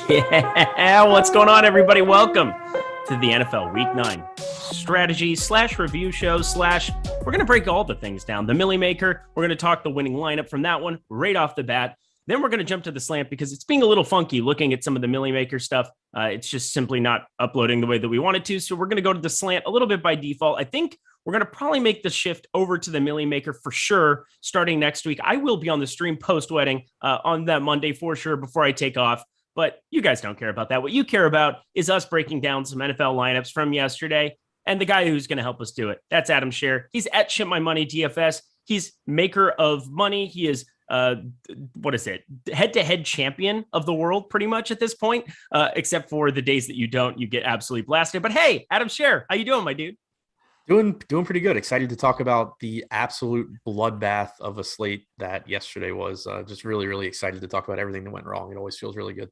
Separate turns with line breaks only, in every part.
Yeah, what's going on, everybody? Welcome to the NFL Week 9 strategy / review show / we're going to break all the things down. The Millie Maker, we're going to talk the winning lineup from that one right off the bat. Then we're going to jump to the slant because it's being a little funky looking at some of the Millie Maker stuff. It's just simply not uploading the way that we wanted to. So we're going to go to the slant a little bit by default. I think we're going to probably make the shift over to the Millie Maker for sure starting next week. I will be on the stream post-wedding on that Monday for sure before I take off. But you guys don't care about that. What you care about is us breaking down some NFL lineups from yesterday. And the guy who's going to help us do it, that's Adam Scherer. He's at Ship My Money DFS. He's maker of money. He is, head-to-head champion of the world pretty much at this point, except for the days that you don't, you get absolutely blasted. But hey, Adam Scherer, how you doing, my dude?
Doing pretty good. Excited to talk about the absolute bloodbath of a slate that yesterday was. Just really, really excited to talk about everything that went wrong. It always feels really good.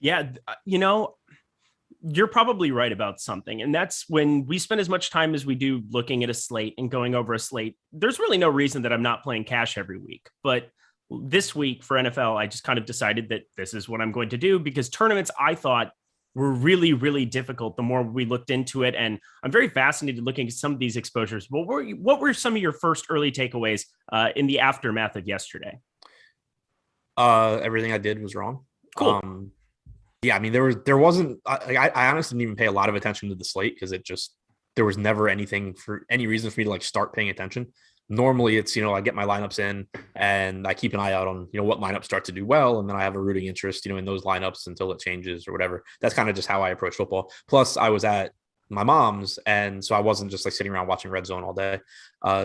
Yeah, you're probably right about something. And that's when we spend as much time as we do looking at a slate and going over a slate. There's really no reason that I'm not playing cash every week. But this week for NFL, I just kind of decided that this is what I'm going to do because tournaments, I thought, were really, really difficult the more we looked into it. And I'm very fascinated looking at some of these exposures. But what were some of your first early takeaways in the aftermath of yesterday?
Everything I did was wrong.
Cool.
Yeah, I mean, there wasn't. I honestly didn't even pay a lot of attention to the slate because there was never anything for any reason for me to like start paying attention. Normally, it's I get my lineups in and I keep an eye out on what lineups start to do well, and then I have a rooting interest in those lineups until it changes or whatever. That's kind of just how I approach football. Plus, I was at my mom's, and so I wasn't just like sitting around watching Red Zone all day.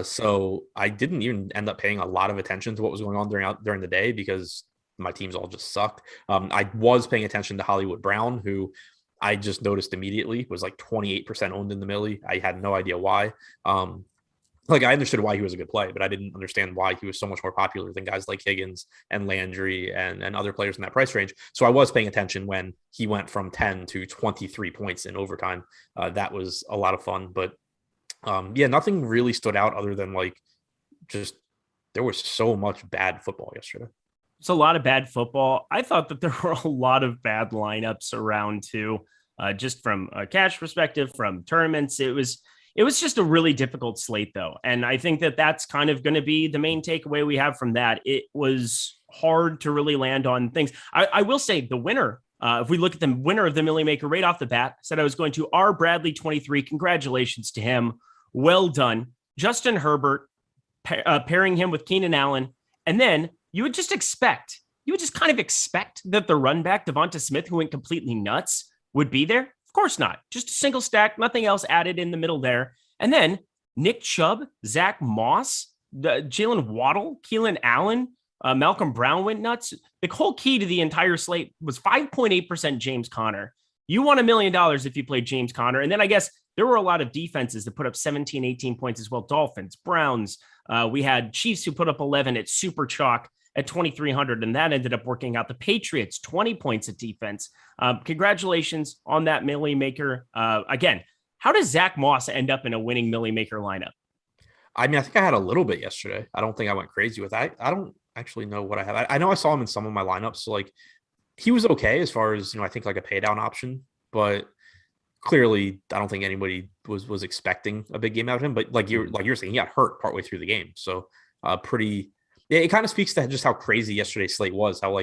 So I didn't even end up paying a lot of attention to what was going on during the day because my teams all just sucked. I was paying attention to Hollywood Brown, who I just noticed immediately was like 28% owned in the Millie. I had no idea why. I understood why he was a good play, but I didn't understand why he was so much more popular than guys like Higgins and Landry and other players in that price range. So I was paying attention when he went from 10 to 23 points in overtime. That was a lot of fun, but nothing really stood out other than there was so much bad football yesterday.
It's a lot of bad football. I thought that there were a lot of bad lineups around too, just from a cash perspective, from tournaments. It was just a really difficult slate though. And I think that that's kind of going to be the main takeaway we have from that. It was hard to really land on things. I will say the winner, if we look at the winner of the Millie Maker right off the bat, said I was going to R. Bradley 23. Congratulations to him. Well done. Justin Herbert, pairing him with Keenan Allen. And then you would just kind of expect that the run back, Devonta Smith, who went completely nuts, would be there. Of course not. Just a single stack, nothing else added in the middle there. And then Nick Chubb, Zach Moss, Jalen Waddle, Keelan Allen, Malcolm Brown went nuts. The whole key to the entire slate was 5.8% James Conner. You won $1 million if you played James Conner. And then I guess there were a lot of defenses that put up 17, 18 points as well. Dolphins, Browns. We had Chiefs who put up 11 at Super Chalk at 2,300, and that ended up working out. The Patriots, 20 points at defense. Congratulations on that Millie Maker. Again, how does Zach Moss end up in a winning Millie Maker lineup?
I mean, I think I had a little bit yesterday. I don't think I went crazy with that. I don't actually know what I have. I know I saw him in some of my lineups. So he was okay as far as, I think like a pay down option, but clearly I don't think anybody was expecting a big game out of him. But like you're saying, he got hurt partway through the game. So it kind of speaks to just how crazy yesterday's slate was, how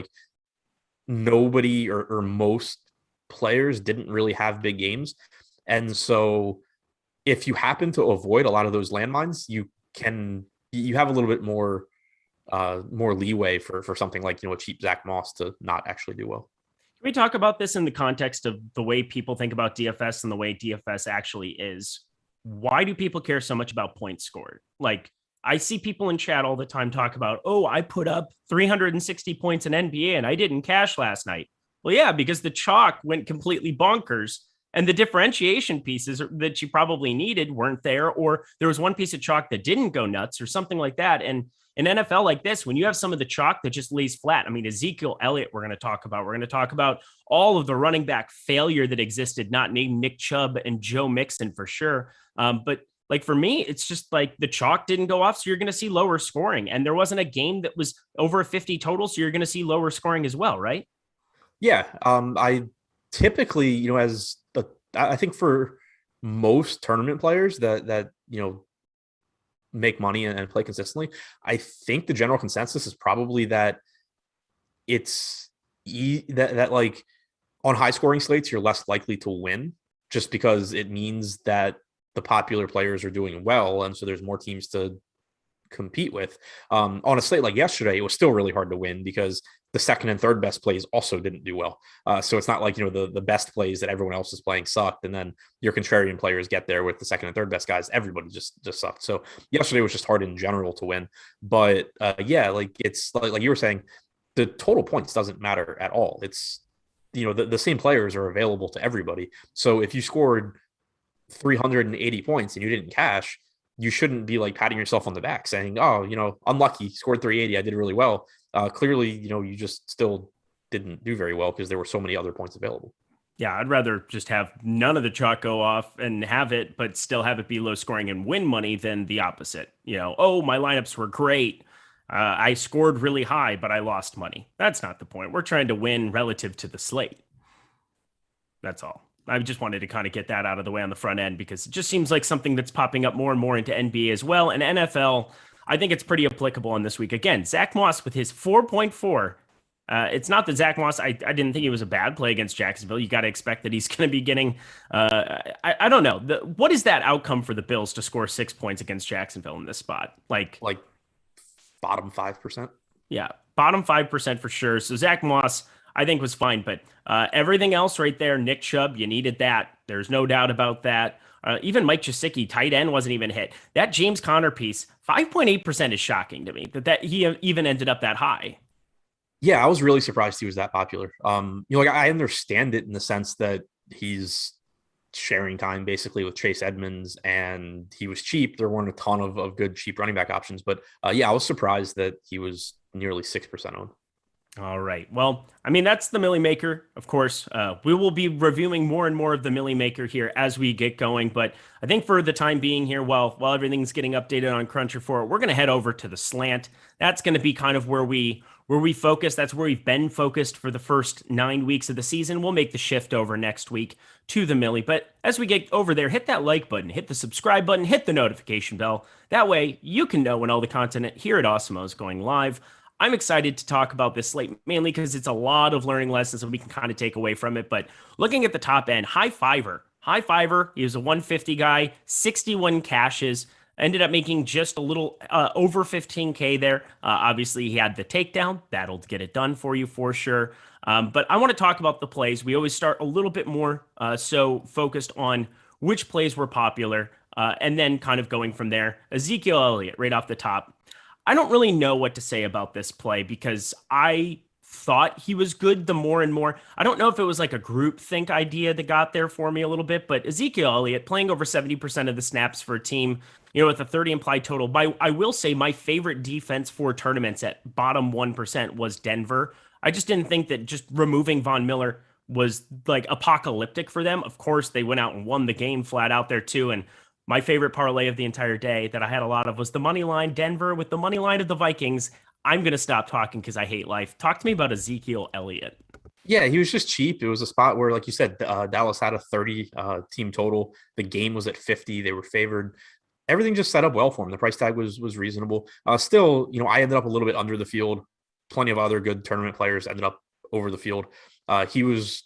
nobody or most players didn't really have big games. And so if you happen to avoid a lot of those landmines, you have a little bit more leeway for something like, a cheap Zach Moss to not actually do well.
Can we talk about this in the context of the way people think about DFS and the way DFS actually is? Why do people care so much about points scored? I see people in chat all the time talk about, I put up 360 points in NBA and I didn't cash last night. Well, yeah, because the chalk went completely bonkers and the differentiation pieces that you probably needed weren't there, or there was one piece of chalk that didn't go nuts or something like that. And in NFL like this, when you have some of the chalk that just lays flat, I mean, Ezekiel Elliott, we're going to talk about all of the running back failure that existed, not named Nick Chubb and Joe Mixon for sure. But like for me, it's just like the chalk didn't go off. So you're going to see lower scoring. And there wasn't a game that was over 50 total. So you're going to see lower scoring as well, right?
Yeah. I typically, I think for most tournament players that make money and play consistently, I think the general consensus is probably that it's that like on high scoring slates, you're less likely to win just because it means that the popular players are doing well. And so there's more teams to compete with. On a slate like yesterday, it was still really hard to win because the second and third best plays also didn't do well. So it's not like, the best plays that everyone else is playing sucked. And then your contrarian players get there with the second and third best guys. Everybody just sucked. So yesterday was just hard in general to win. But yeah, like it's like you were saying, the total points doesn't matter at all. It's, the same players are available to everybody. So if you scored 380 points and you didn't cash, you shouldn't be like patting yourself on the back saying, oh, unlucky, scored 380. I did really well. Clearly, you just still didn't do very well because there were so many other points available.
Yeah, I'd rather just have none of the chalk go off and have it, but still have it be low scoring and win money than the opposite. Oh, my lineups were great. I scored really high, but I lost money. That's not the point. We're trying to win relative to the slate. That's all. I just wanted to kind of get that out of the way on the front end because it just seems like something that's popping up more and more into NBA as well. And NFL, I think it's pretty applicable on this week. Again, Zach Moss with his 4.4. It's not that Zach Moss, I didn't think he was a bad play against Jacksonville. You got to expect that he's going to be getting, I don't know. What is that outcome for the Bills to score 6 points against Jacksonville in this spot? Like
bottom 5%.
Yeah, bottom 5% for sure. So Zach Moss, I think, was fine, but everything else right there, Nick Chubb, you needed that. There's no doubt about that. Even Mike Gesicki, tight end, wasn't even hit. That James Conner piece, 5.8% is shocking to me that he even ended up that high.
Yeah, I was really surprised he was that popular. I understand it in the sense that he's sharing time basically with Chase Edmonds and he was cheap. There weren't a ton of good cheap running back options, but yeah, I was surprised that he was nearly 6% owned.
All right. Well, I mean, that's the Millie Maker, of course. We will be reviewing more and more of the Millie Maker here as we get going. But I think for the time being here, while everything's getting updated on Crunch Report, we're going to head over to the Slant. That's going to be kind of where we focus. That's where we've been focused for the first 9 weeks of the season. We'll make the shift over next week to the Millie. But as we get over there, hit that like button, hit the subscribe button, hit the notification bell. That way you can know when all the content here at Awesemo is going live. I'm excited to talk about this slate mainly because it's a lot of learning lessons that we can kind of take away from it. But looking at the top end, high fiver, he was a 150 guy, 61 cashes, ended up making just a little over 15K there. Obviously, he had the takedown. That'll get it done for you for sure. But I want to talk about the plays. We always start a little bit more so focused on which plays were popular and then kind of going from there. Ezekiel Elliott right off the top. I don't really know what to say about this play because I thought he was good the more and more. I don't know if it was like a group think idea that got there for me a little bit, but Ezekiel Elliott playing over 70% of the snaps for a team, with a 30 implied total. I will say my favorite defense for tournaments at bottom 1% was Denver. I just didn't think that just removing Von Miller was like apocalyptic for them. Of course, they went out and won the game flat out there too. And my favorite parlay of the entire day that I had a lot of was the money line Denver with the money line of the Vikings. I'm going to stop talking because I hate life. Talk to me about Ezekiel Elliott.
Yeah, he was just cheap. It was a spot where, like you said, Dallas had a 30 team total. The game was at 50. They were favored. Everything just set up well for him. The price tag was reasonable. Still, I ended up a little bit under the field. Plenty of other good tournament players ended up over the field. He was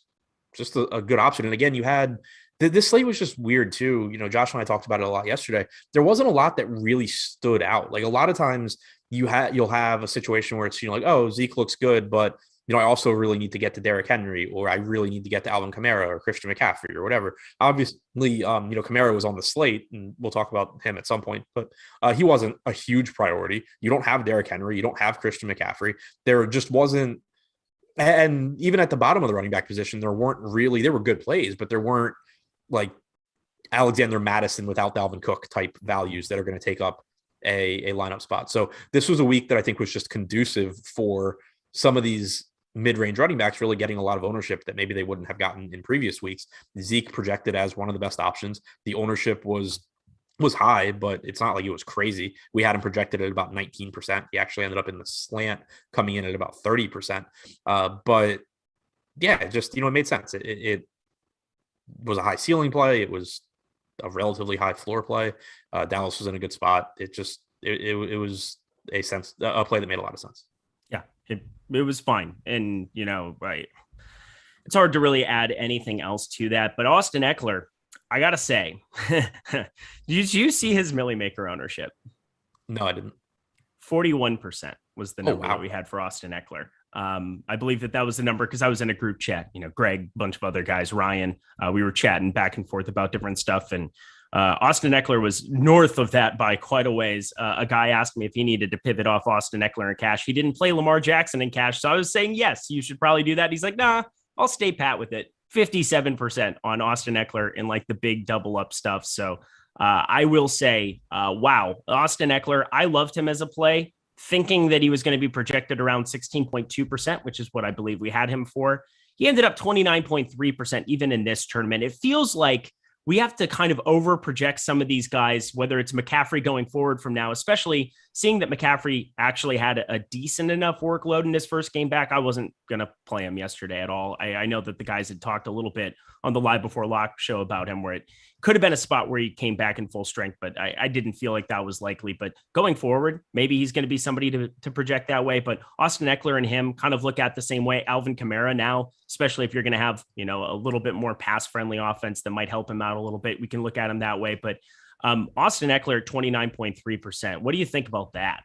just a good option. And again, you had this slate was just weird too. Josh and I talked about it a lot yesterday. There wasn't a lot that really stood out. Like a lot of times you'll have a situation where it's, like, oh, Zeke looks good, but I also really need to get to Derrick Henry, or I really need to get to Alvin Kamara or Christian McCaffrey or whatever. Obviously, Kamara was on the slate and we'll talk about him at some point, but he wasn't a huge priority. You don't have Derrick Henry. You don't have Christian McCaffrey. There just wasn't. And even at the bottom of the running back position, there were good plays, but there weren't like Alexander Madison without Dalvin Cook type values that are going to take up a lineup spot. So this was a week that I think was just conducive for some of these mid-range running backs really getting a lot of ownership that maybe they wouldn't have gotten in previous weeks. Zeke projected as one of the best options. The ownership was high, but it's not like it was crazy. We had him projected at about 19%. He actually ended up in the slant coming in at about 30%. But yeah, it just, it made sense. It was a high ceiling play. It was a relatively high floor play. Dallas was in a good spot. It was a play that made a lot of sense.
Yeah, it was fine. And, right. It's hard to really add anything else to that. But Austin Eckler, I got to say, did you see his Millie Maker ownership?
No, I didn't.
41% was the number that we had for Austin Eckler. I believe that was the number because I was in a group chat, Greg, a bunch of other guys, Ryan, we were chatting back and forth about different stuff. And Austin Eckler was north of that by quite a ways. A guy asked me if he needed to pivot off Austin Eckler in cash. He didn't play Lamar Jackson in cash. So I was saying, yes, you should probably do that. He's like, nah, I'll stay pat with it. 57% on Austin Eckler in like the big double up stuff. So I will say, wow, Austin Eckler, I loved him as a play, thinking that he was going to be projected around 16.2%, which is what I believe we had him for. He ended up 29.3% even in this tournament. It feels like we have to kind of over project some of these guys, whether it's McCaffrey going forward from now, especially seeing that McCaffrey actually had a decent enough workload in his first game back. I wasn't going to play him yesterday at all. I know that the guys had talked a little bit on the Live Before Lock show about him, where it could have been a spot where he came back in full strength, but I didn't feel like that was likely. But going forward, maybe he's going to be somebody to project that way. But Austin Eckler and him kind of look at the same way. Alvin Kamara now, especially if you're going to have, a little bit more pass-friendly offense that might help him out a little bit, we can look at him that way. But Austin Eckler, 29.3%. What do you think about that?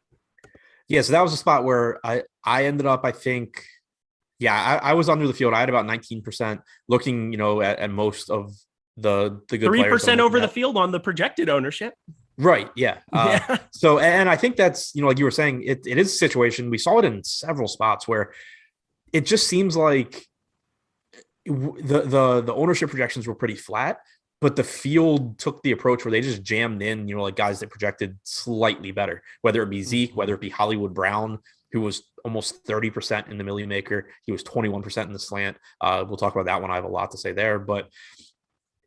Yeah, so that was a spot where I ended up, I think, I was under the field. I had about 19% looking, at most of the good
3% over the field on the projected ownership.
Right. Yeah. So, and I think that's, like you were saying, it is a situation. We saw it in several spots where it just seems like the ownership projections were pretty flat, but the field took the approach where they just jammed in, like guys that projected slightly better, whether it be Zeke, whether it be Hollywood Brown, who was almost 30% in the Millie Maker. He was 21% in the slant. We'll talk about that one. I have a lot to say there, but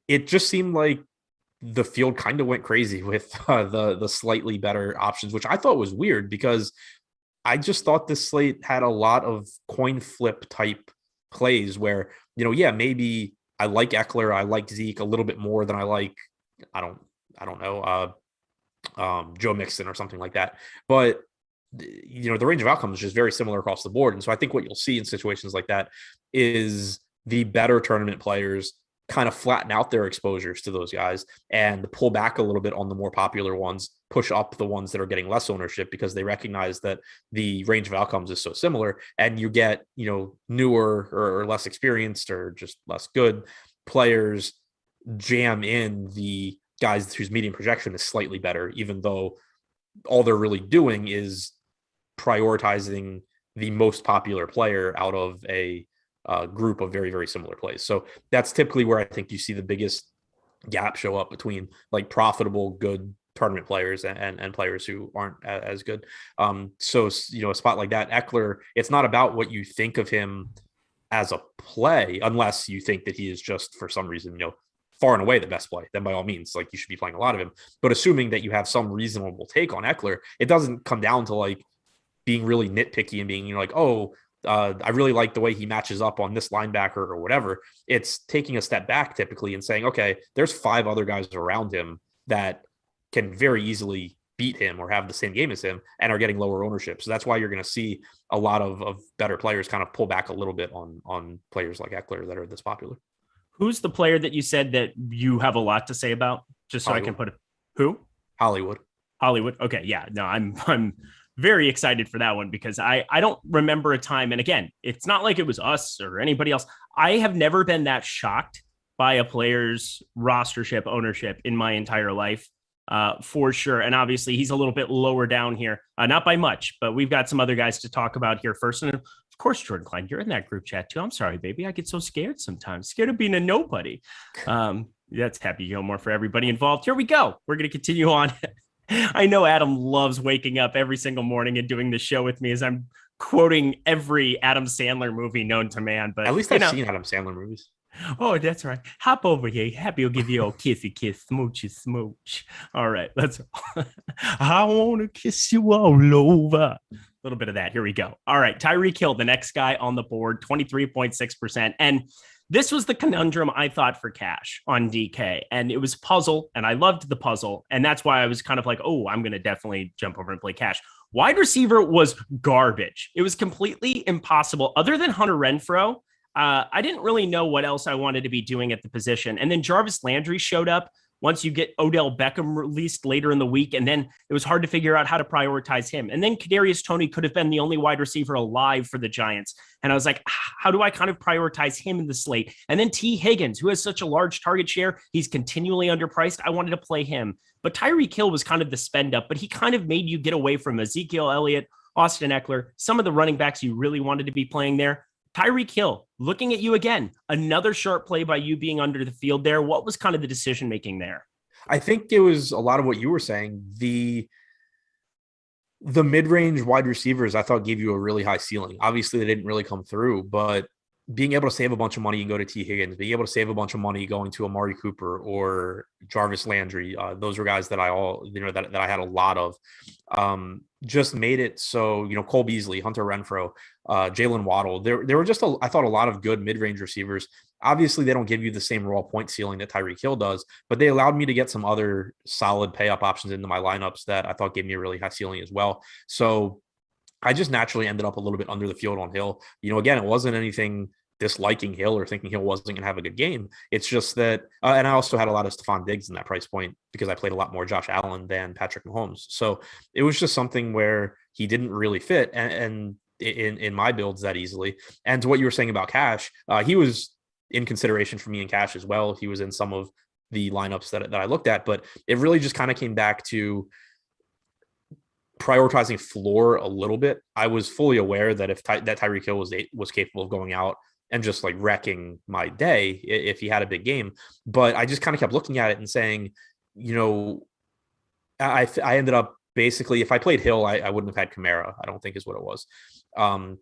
it just seemed like the field kind of went crazy with the slightly better options, which I thought was weird because I just thought this slate had a lot of coin flip type plays where, maybe I like Eckler, I like Zeke a little bit more than I like, I don't know, Joe Mixon or something like that. But the range of outcomes is just very similar across the board. And so I think what you'll see in situations like that is the better tournament players kind of flatten out their exposures to those guys and pull back a little bit on the more popular ones, push up the ones that are getting less ownership because they recognize that the range of outcomes is so similar. And you get, newer or less experienced or just less good players jam in the guys whose median projection is slightly better, even though all they're really doing is prioritizing the most popular player out of a group of very, very similar plays. So that's typically where I think you see the biggest gap show up between like profitable, good tournament players and players who aren't as good. So, a spot like that, Eckler, it's not about what you think of him as a play, unless you think that he is just for some reason, far and away the best play, then by all means, like you should be playing a lot of him. But assuming that you have some reasonable take on Eckler, it doesn't come down to like being really nitpicky and being, I really like the way he matches up on this linebacker or whatever. It's taking a step back typically and saying, okay, there's 5 other guys around him that can very easily beat him or have the same game as him and are getting lower ownership. So that's why you're going to see a lot of better players kind of pull back a little bit on players like Eckler that are this popular.
Who's the player that you said that you have a lot to say about? Just so Hollywood. I can put it. Who?
Hollywood.
Okay. Yeah, no, I'm very excited for that one because I don't remember a time. And again, it's not like it was us or anybody else. I have never been that shocked by a player's rostership ownership in my entire life, for sure. And obviously he's a little bit lower down here, not by much, but we've got some other guys to talk about here first. And of course, Jordan Klein, you're in that group chat too. I'm sorry, baby. I get so scared sometimes, scared of being a nobody. That's Happy Gilmore for everybody involved. Here we go. We're going to continue on. I know Adam loves waking up every single morning and doing the show with me as I'm quoting every Adam Sandler movie known to man. But
at least I've seen Adam Sandler movies.
Oh, that's right. Hop over here. Happy will give you a kissy kiss, smoochy smooch. All right, let's. I want to kiss you all over. little bit of that. Here we go. All right. Tyreek Hill, the next guy on the board, 23.6%. And this was the conundrum I thought for cash on DK. And it was a puzzle, and I loved the puzzle. And that's why I was kind of like, oh, I'm going to definitely jump over and play cash. Wide receiver was garbage. It was completely impossible. Other than Hunter Renfrow, I didn't really know what else I wanted to be doing at the position. And then Jarvis Landry showed up once you get Odell Beckham released later in the week. And then it was hard to figure out how to prioritize him. And then Kadarius Toney could have been the only wide receiver alive for the Giants. And I was like, how do I kind of prioritize him in the slate? And then T. Higgins, who has such a large target share, he's continually underpriced. I wanted to play him. But Tyreek Hill was kind of the spend up, but he kind of made you get away from Ezekiel Elliott, Austin Eckler, some of the running backs you really wanted to be playing there. Tyreek Hill, looking at you again, another sharp play by you being under the field there. What was kind of the decision making there?
I think it was a lot of what you were saying. The mid-range wide receivers I thought gave you a really high ceiling. Obviously, they didn't really come through, but being able to save a bunch of money and go to T. Higgins, being able to save a bunch of money going to Amari Cooper or Jarvis Landry, those were guys that that I had a lot of. Just made it so, Cole Beasley, Hunter Renfrow, Jalen Waddle. There were just, I thought, a lot of good mid-range receivers. Obviously, they don't give you the same raw point ceiling that Tyreek Hill does, but they allowed me to get some other solid pay-up options into my lineups that I thought gave me a really high ceiling as well. So I just naturally ended up a little bit under the field on Hill. Again, it wasn't anything disliking Hill or thinking Hill wasn't going to have a good game. It's just that, and I also had a lot of Stephon Diggs in that price point because I played a lot more Josh Allen than Patrick Mahomes. So it was just something where he didn't really fit and in my builds that easily. And to what you were saying about cash, he was in consideration for me in cash as well. He was in some of the lineups that I looked at, but it really just kind of came back to prioritizing floor a little bit. I was fully aware that if that Tyreek Hill was capable of going out and just like wrecking my day if he had a big game, but I just kind of kept looking at it and saying, I ended up basically, if I played Hill, I wouldn't have had Kamara, I don't think is what it was. And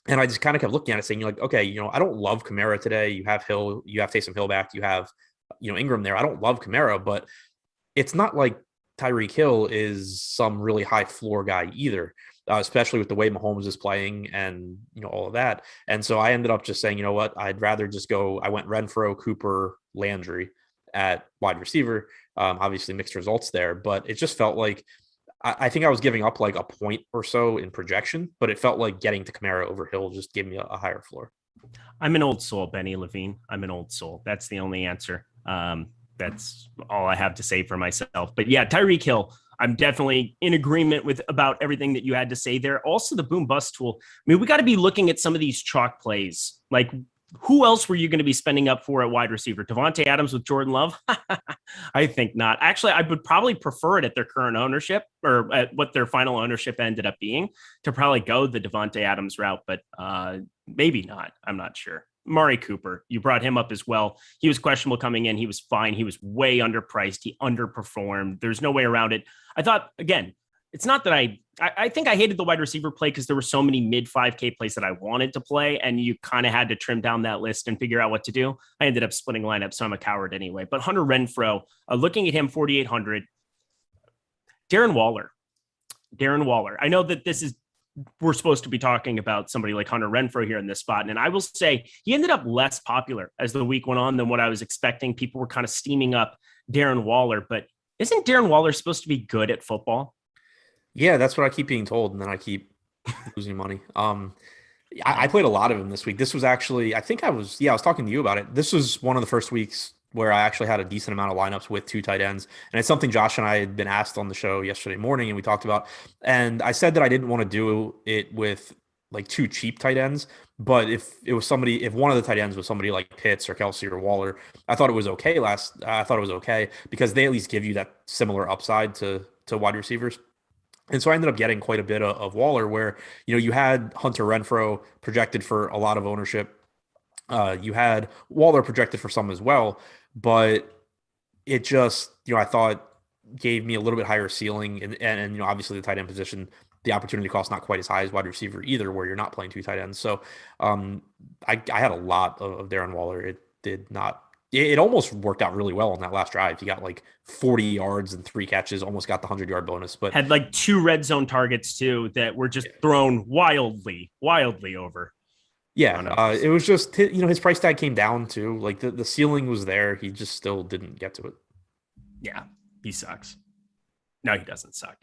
I just kind of kept looking at it saying, okay, I don't love Kamara today. You have Hill, you have Taysom Hill back, you have, Ingram there. I don't love Kamara, but it's not like Tyreek Hill is some really high floor guy either, especially with the way Mahomes is playing and, all of that. And so I ended up just saying, what, I'd rather just go, I went Renfrow, Cooper, Landry at wide receiver. Obviously mixed results there, but it just felt like, I think I was giving up like a point or so in projection, but it felt like getting to Kamara over Hill just gave me a higher floor.
I'm an old soul, Benny Levine. I'm an old soul. That's the only answer. That's all I have to say for myself. But yeah, Tyreek Hill, I'm definitely in agreement with about everything that you had to say there. Also, the boom bust tool. I mean, we got to be looking at some of these chalk plays. Like, who else were you going to be spending up for at wide receiver? Devontae Adams with Jordan Love? I think not. Actually, I would probably prefer it at their current ownership or at what their final ownership ended up being to probably go the Devontae Adams route, but maybe not. I'm not sure. Amari Cooper, you brought him up as well. He was questionable coming in. He was fine. He was way underpriced. He underperformed. There's no way around it. I thought, again, it's not that I think I hated the wide receiver play because there were so many mid 5K plays that I wanted to play, and you kind of had to trim down that list and figure out what to do. I ended up splitting lineups, so I'm a coward anyway. But Hunter Renfrow, looking at him, 4,800. Darren Waller. I know that we're supposed to be talking about somebody like Hunter Renfrow here in this spot. And I will say he ended up less popular as the week went on than what I was expecting. People were kind of steaming up Darren Waller, but isn't Darren Waller supposed to be good at football?
Yeah, that's what I keep being told, and then I keep losing money. I played a lot of him this week. This was actually, I was talking to you about it. This was one of the first weeks where I actually had a decent amount of lineups with two tight ends. And it's something Josh and I had been asked on the show yesterday morning, and we talked about. And I said that I didn't want to do it with like two cheap tight ends. But if one of the tight ends was somebody like Pitts or Kelsey or Waller, I thought it was okay because they at least give you that similar upside to wide receivers. And so I ended up getting quite a bit of Waller where, you had Hunter Renfrow projected for a lot of ownership. You had Waller projected for some as well, but it just, I thought gave me a little bit higher ceiling and obviously the tight end position, the opportunity cost not quite as high as wide receiver either, where you're not playing two tight ends. So I had a lot of Darren Waller. It did not it almost worked out really well on that last drive. He got like 40 yards and 3 catches, almost got the 100-yard bonus. But
had like 2 red zone targets too that were just thrown wildly over.
Yeah, it was just, his price tag came down too. Like the ceiling was there. He just still didn't get to it.
Yeah, he sucks. No, he doesn't suck.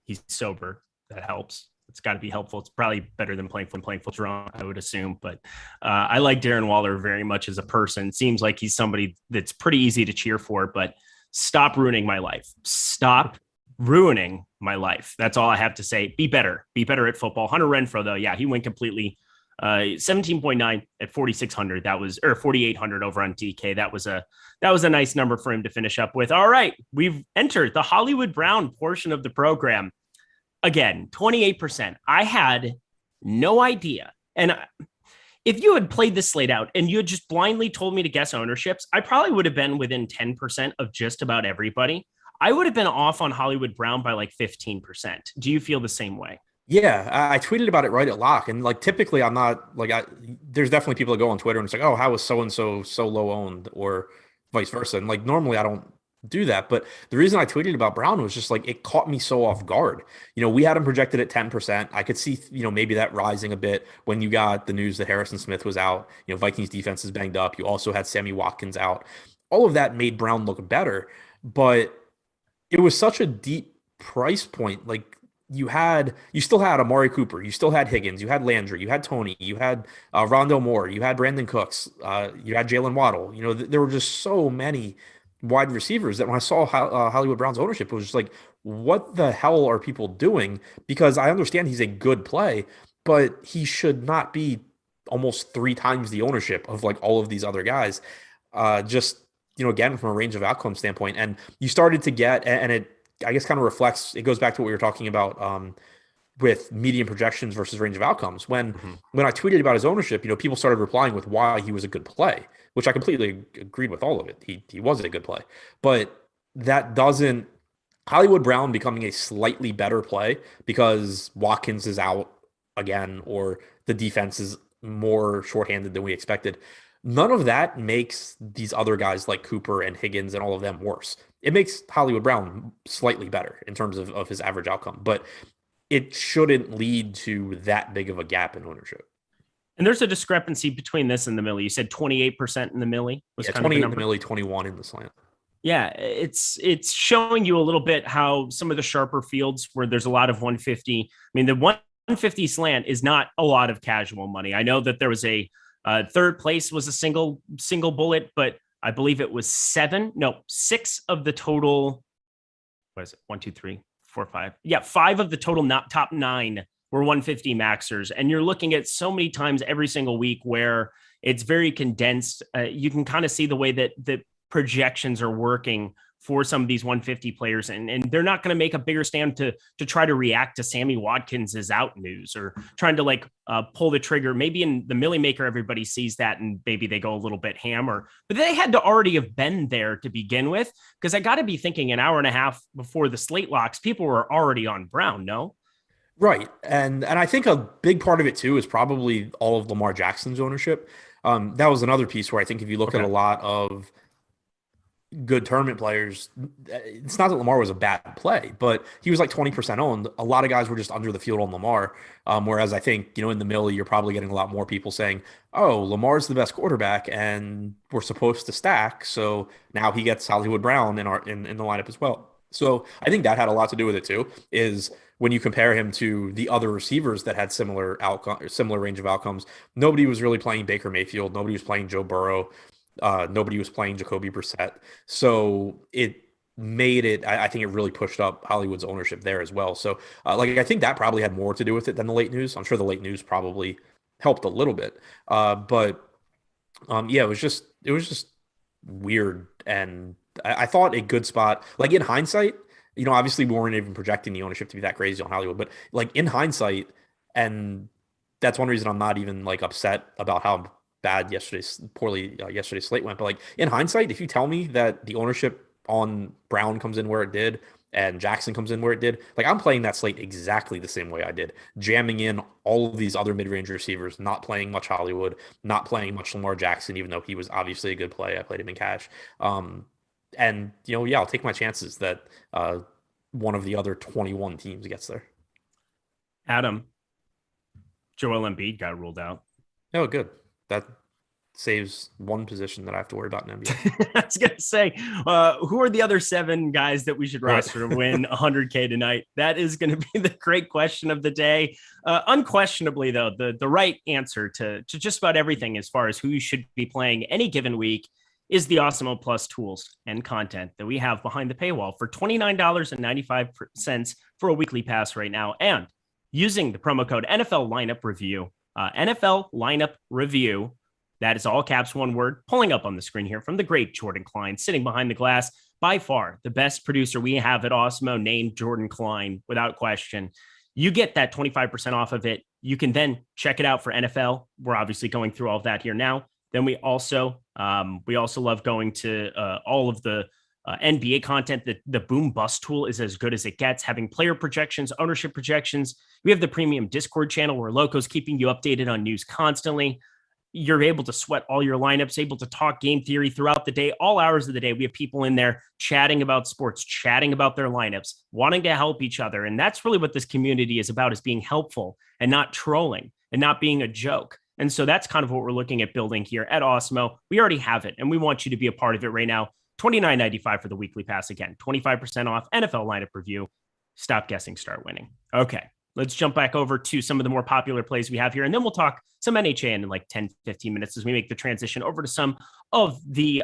He's sober. That helps. It's got to be helpful. It's probably better than playing full drunk, I would assume. But I like Darren Waller very much as a person. Seems like he's somebody that's pretty easy to cheer for, but stop ruining my life. Stop ruining my life. That's all I have to say. Be better. Be better at football. Hunter Renfrow, though, yeah, he went completely 17.9 at 4,600. That was, or 4,800 over on DK. That was a nice number for him to finish up with. All right, we've entered the Hollywood Brown portion of the program. Again, 28%. I had no idea. And if you had played this slate out and you had just blindly told me to guess ownerships, I probably would have been within 10% of just about everybody. I would have been off on Hollywood Brown by like 15%. Do you feel the same way?
Yeah, I tweeted about it right at lock. And like, typically I'm not like, there's definitely people that go on Twitter and it's like, oh, how is so-and-so so low owned or vice versa. And like, normally I don't do that. But the reason I tweeted about Brown was just like, it caught me so off guard. We had him projected at 10%. I could see, maybe that rising a bit when you got the news that Harrison Smith was out. Vikings defense is banged up. You also had Sammy Watkins out. All of that made Brown look better, but it was such a deep price point. Like, you still had Amari Cooper, you still had Higgins, you had Landry, you had Tony, you had Rondale Moore, you had Brandon Cooks, you had Jalen Waddle. There were just so many wide receivers that when I saw Hollywood Brown's ownership, it was just like, what the hell are people doing? Because I understand he's a good play, but he should not be almost 3 times the ownership of like all of these other guys. Again, from a range of outcome standpoint. And you started to get, and it, I guess, kind of reflects, it goes back to what we were talking about with median projections versus range of outcomes. When I tweeted about his ownership, people started replying with why he was a good play, which I completely agreed with all of it. He was a good play, but that doesn't, Hollywood Brown becoming a slightly better play because Watkins is out again, or the defense is more shorthanded than we expected. None of that makes these other guys like Cooper and Higgins and all of them worse. It makes Hollywood Brown slightly better in terms of his average outcome, but it shouldn't lead to that big of a gap in ownership.
And there's a discrepancy between this and the Millie. You said 28% in the Millie was kind
28
of the
in the Millie, 21 in the slant.
Yeah, it's showing you a little bit how some of the sharper fields where there's a lot of 150. I mean, the 150 slant is not a lot of casual money. I know that there was a third place was a single bullet, but I believe it was 6 of the total. What is it? 1, 2, 3, 4, 5. Yeah, 5 of the total top 9 were 150 maxers. And you're looking at so many times every single week where it's very condensed. You can kind of see the way that the projections are working for some of these 150 players, and they're not going to make a bigger stand to try to react to Sammy Watkins is out news or trying to pull the trigger. Maybe in the Millie Maker, everybody sees that and maybe they go a little bit hammer, but they had to already have been there to begin with. Cause I got to be thinking an hour and a half before the slate locks, people were already on Brown. No.
Right. And I think a big part of it too is probably all of Lamar Jackson's ownership. That was another piece where I think if you look at a lot of good tournament players, it's not that Lamar was a bad play, but he was like 20% owned. A lot of guys were just under the field on Lamar. Whereas I think, in the Millie, you're probably getting a lot more people saying, oh, Lamar's the best quarterback and we're supposed to stack. So now he gets Hollywood Brown in the lineup as well. So I think that had a lot to do with it too, is when you compare him to the other receivers that had similar range of outcomes, nobody was really playing Baker Mayfield. Nobody was playing Joe Burrow. Nobody was playing Jacoby Brissett. So it made it, I think it really pushed up Hollywood's ownership there as well. So I think that probably had more to do with it than the late news. I'm sure the late news probably helped a little bit. It was just weird. And I thought a good spot, like in hindsight, obviously we weren't even projecting the ownership to be that crazy on Hollywood, but like in hindsight, and that's one reason I'm not even like upset about how bad yesterday's slate went. But like in hindsight, if you tell me that the ownership on Brown comes in where it did, and Jackson comes in where it did, like I'm playing that slate exactly the same way I did, jamming in all of these other mid-range receivers, not playing much Hollywood, not playing much Lamar Jackson, even though he was obviously a good play. I played him in cash. And yeah, I'll take my chances that one of the other 21 teams gets there.
Adam, Joel Embiid got ruled out.
Oh, good. That saves one position that I have to worry about in NBA.
I was going to say, who are the other 7 guys that we should roster to win 100K tonight? That is going to be the great question of the day. Unquestionably, though, the right answer to just about everything as far as who you should be playing any given week is the Awesemo Plus tools and content that we have behind the paywall for $29.95 for a weekly pass right now. And using the promo code NFL Lineup Review, NFL Lineup Review, that is all caps, one word, pulling up on the screen here from the great Jordan Klein, sitting behind the glass, by far the best producer we have at Awesemo, named Jordan Klein, without question. You get that 25% off of it. You can then check it out for NFL. We're obviously going through all of that here now. Then we also love going to all of the NBA content. The boom bust tool is as good as it gets, having player projections, ownership projections. We have the premium Discord channel where Loco's keeping you updated on news constantly. You're able to sweat all your lineups, able to talk game theory throughout the day, all hours of the day. We have people in there chatting about sports, chatting about their lineups, wanting to help each other. And that's really what this community is about, is being helpful and not trolling and not being a joke. And so that's kind of what we're looking at building here at Awesemo. We already have it, and we want you to be a part of it right now. $29.95 for the weekly pass. Again, 25% off, NFL Lineup Review. Stop guessing, start winning. Okay, let's jump back over to some of the more popular plays we have here, and then we'll talk some NHA in like 10, 15 minutes as we make the transition over to some of the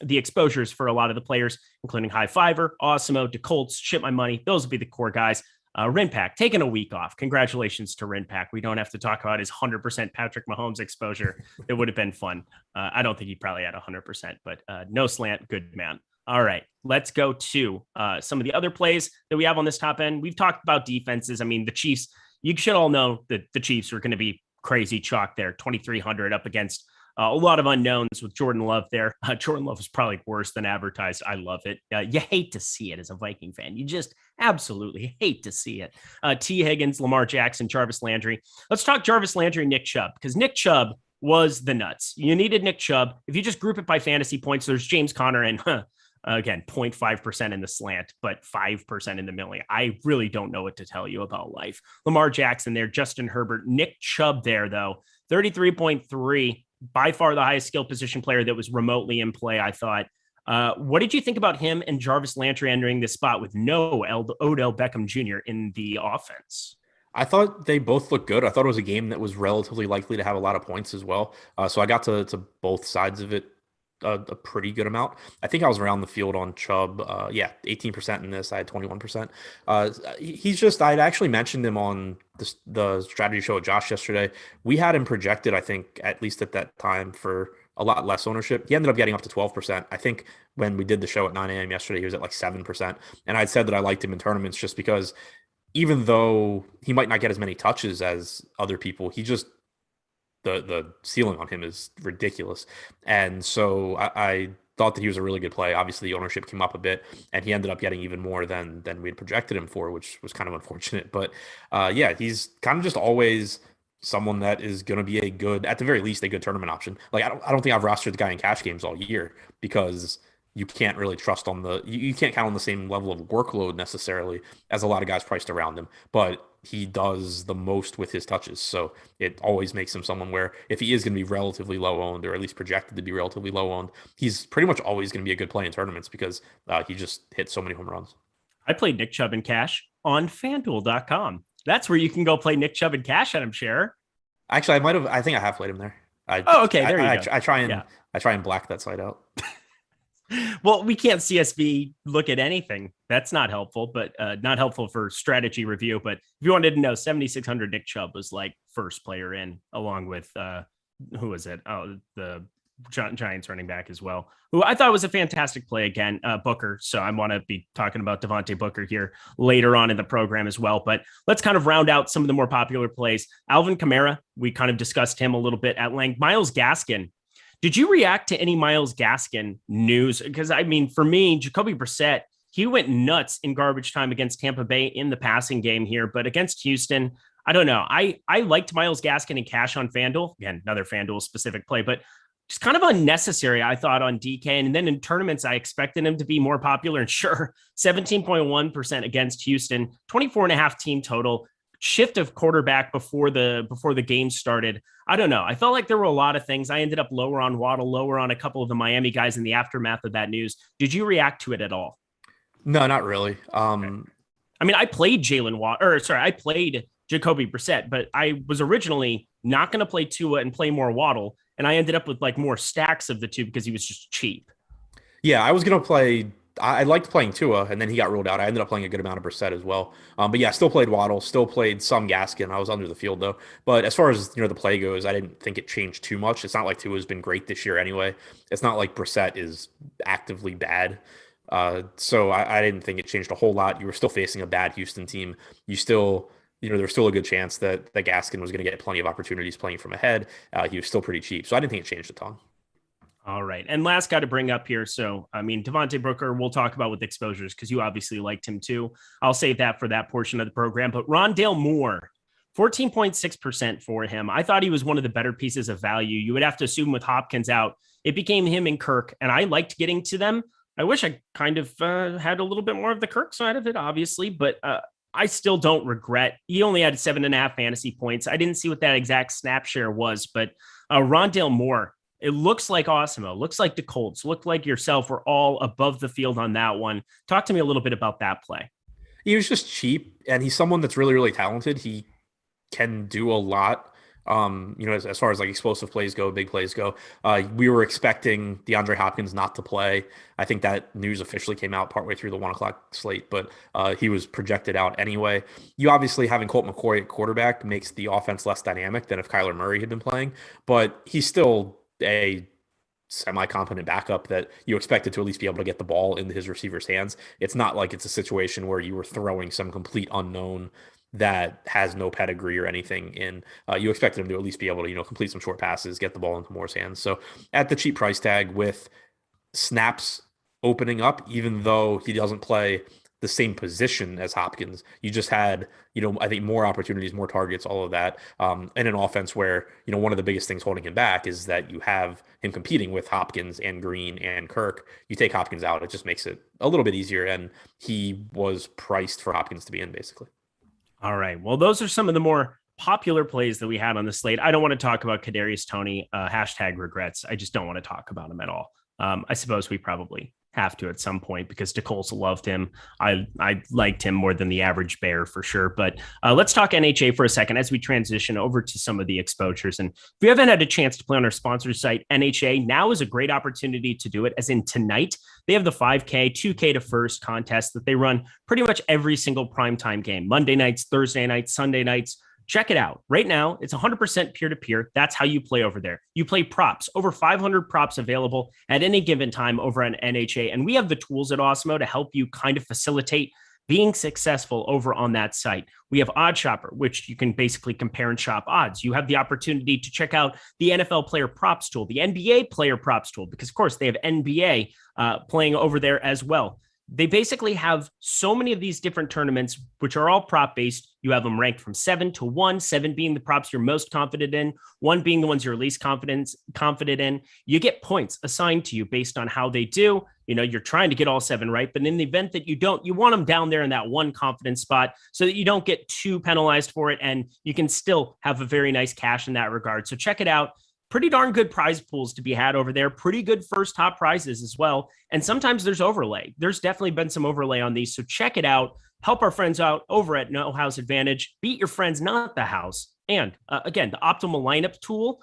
exposures for a lot of the players, including High Fiver, Awesemo, DeColts, Ship My Money. Those will be the core guys. Rinpack taking a week off. Congratulations to Rinpack. We don't have to talk about his 100% Patrick Mahomes exposure. It would have been fun. I don't think he probably had 100%, but no slant. Good man. All right, let's go to some of the other plays that we have on this top end. We've talked about defenses. I mean, the Chiefs, you should all know that the Chiefs are going to be crazy chalk there. 2,300 up against a lot of unknowns with Jordan Love there. Jordan Love is probably worse than advertised. I love it. You hate to see it as a Viking fan. You just absolutely hate to see it. T. Higgins, Lamar Jackson, Jarvis Landry. Let's talk Jarvis Landry and Nick Chubb, because Nick Chubb was the nuts. You needed Nick Chubb. If you just group it by fantasy points, there's James Conner and again, 0.5% in the slant, but 5% in the millie. I really don't know what to tell you about life. Lamar Jackson there, Justin Herbert, Nick Chubb there, though, 33.3, by far the highest skill position player that was remotely in play, I thought. What did you think about him and Jarvis Landry entering this spot with no Odell Beckham Jr. in the offense?
I thought they both looked good. I thought it was a game that was relatively likely to have a lot of points as well. So I got to both sides of it a pretty good amount. I think I was around the field on Chubb. 18% in this. I had 21%. He's just, I'd actually mentioned him on the strategy show with Josh yesterday. We had him projected, I think, at least at that time, for a lot less ownership. He ended up getting up to 12%. I think when we did the show at 9 a.m. yesterday, he was at like 7%. And I'd said that I liked him in tournaments just because even though he might not get as many touches as other people, he just, the ceiling on him is ridiculous. And so I thought that he was a really good play. Obviously, the ownership came up a bit, and he ended up getting even more than we had projected him for, which was kind of unfortunate. But he's kind of just always someone that is going to be a good, at the very least, a good tournament option. Like I don't think I've rostered the guy in cash games all year because you can't really trust on you can't count on the same level of workload necessarily as a lot of guys priced around him, but he does the most with his touches. So it always makes him someone where if he is going to be relatively low owned, or at least projected to be relatively low owned, he's pretty much always going to be a good play in tournaments because he just hits so many home runs.
I played Nick Chubb in cash on FanDuel.com. That's where you can go play Nick Chubb in cash, Adam Scherer.
Actually, I think I have played him there.
Okay. There you go.
I try and black that site out.
Well, we can't CSV look at anything. That's not helpful, but not helpful for strategy review. But if you wanted to know, 7,600 Nick Chubb was like first player in, along with who was it? Oh, the Giants running back as well, who I thought was a fantastic play again, Booker. So I want to be talking about Devontae Booker here later on in the program as well. But let's kind of round out some of the more popular plays. Alvin Kamara, we kind of discussed him a little bit at length. Myles Gaskin. Did you react to any Myles Gaskin news? Because, I mean, for me, Jacoby Brissett, He went nuts in garbage time against Tampa Bay in the passing game here, but against Houston, I don't know. I liked Myles Gaskin and cash on FanDuel. Again, another FanDuel specific play, but just kind of unnecessary, I thought, on DK. And then in tournaments, I expected him to be more popular. And sure, 17.1% against Houston, 24.5 team total, shift of quarterback before the game started. I don't know. I felt like there were a lot of things. I ended up lower on Waddle, lower on a couple of the Miami guys in the aftermath of that news. Did you react to it at all?
No, not really.
I mean, I played I played Jacoby Brissett, but I was originally not going to play Tua and play more Waddle. And I ended up with like more stacks of the two because he was just cheap.
Yeah, I was going to play. I liked playing Tua, and then he got ruled out. I ended up playing a good amount of Brissett as well. But yeah, still played Waddle, still played some Gaskin. I was under the field though. But as far as the play goes, I didn't think it changed too much. It's not like Tua's been great this year anyway. It's not like Brissett is actively bad. So I didn't think it changed a whole lot. You were still facing a bad Houston team. You still, there's still a good chance that Gaskin was going to get plenty of opportunities playing from ahead. He was still pretty cheap. So I didn't think it changed a ton.
All right. And last guy to bring up here. So, I mean, Devontae Booker, we'll talk about with exposures because you obviously liked him too. I'll save that for that portion of the program. But Rondale Moore, 14.6% for him. I thought he was one of the better pieces of value. You would have to assume with Hopkins out, it became him and Kirk. And I liked getting to them. I wish I kind of had a little bit more of the Kirk side of it, obviously, but I still don't regret. He only had 7.5 fantasy points. I didn't see what that exact snap share was, but Rondale Moore, it looks like Awesemo, looks like the Colts, look like yourself were all above the field on that one. Talk to me a little bit about that play.
He was just cheap, and he's someone that's really, really talented. He can do a lot. As far as like explosive plays go, big plays go, we were expecting DeAndre Hopkins not to play. I think that news officially came out partway through the 1:00 slate, but he was projected out anyway. You obviously having Colt McCoy at quarterback makes the offense less dynamic than if Kyler Murray had been playing, but he's still a semi-competent backup that you expected to at least be able to get the ball into his receiver's hands. It's not like it's a situation where you were throwing some complete unknown that has no pedigree or anything in. You expected him to at least be able to, complete some short passes, get the ball into Moore's hands. So at the cheap price tag with snaps opening up, even though he doesn't play the same position as Hopkins, you just had, I think more opportunities, more targets, all of that. And an offense where, one of the biggest things holding him back is that you have him competing with Hopkins and Green and Kirk. You take Hopkins out, it just makes it a little bit easier. And he was priced for Hopkins to be in, basically.
All right. Well, those are some of the more popular plays that we had on the slate. I don't want to talk about Kadarius Toney, hashtag regrets. I just don't want to talk about him at all. I suppose we probably have to at some point because DeColes loved him. I liked him more than the average bear for sure. But let's talk NHA for a second as we transition over to some of the exposures. And if you haven't had a chance to play on our sponsor site, NHA, now is a great opportunity to do it. As in tonight, they have the 5K, 2K to first contest that they run pretty much every single primetime game, Monday nights, Thursday nights, Sunday nights. Check it out. Right now, it's 100% peer-to-peer. That's how you play over there. You play props. Over 500 props available at any given time over on NHA. And we have the tools at Awesemo to help you kind of facilitate being successful over on that site. We have Odd Shopper, which you can basically compare and shop odds. You have the opportunity to check out the NFL player props tool, the NBA player props tool, because of course they have NBA playing over there as well. They basically have so many of these different tournaments, which are all prop based. You have them ranked from 7 to 1, 7 being the props you're most confident in, 1 being the ones you're least confident in. You get points assigned to you based on how they do. You're trying to get all 7 right, but in the event that you don't, you want them down there in that 1 confidence spot so that you don't get too penalized for it. And you can still have a very nice cash in that regard. So check it out. Pretty darn good prize pools to be had over there. Pretty good first top prizes as well. And sometimes there's overlay. There's definitely been some overlay on these. So check it out. Help our friends out over at No House Advantage. Beat your friends, not the house. And again, the optimal lineup tool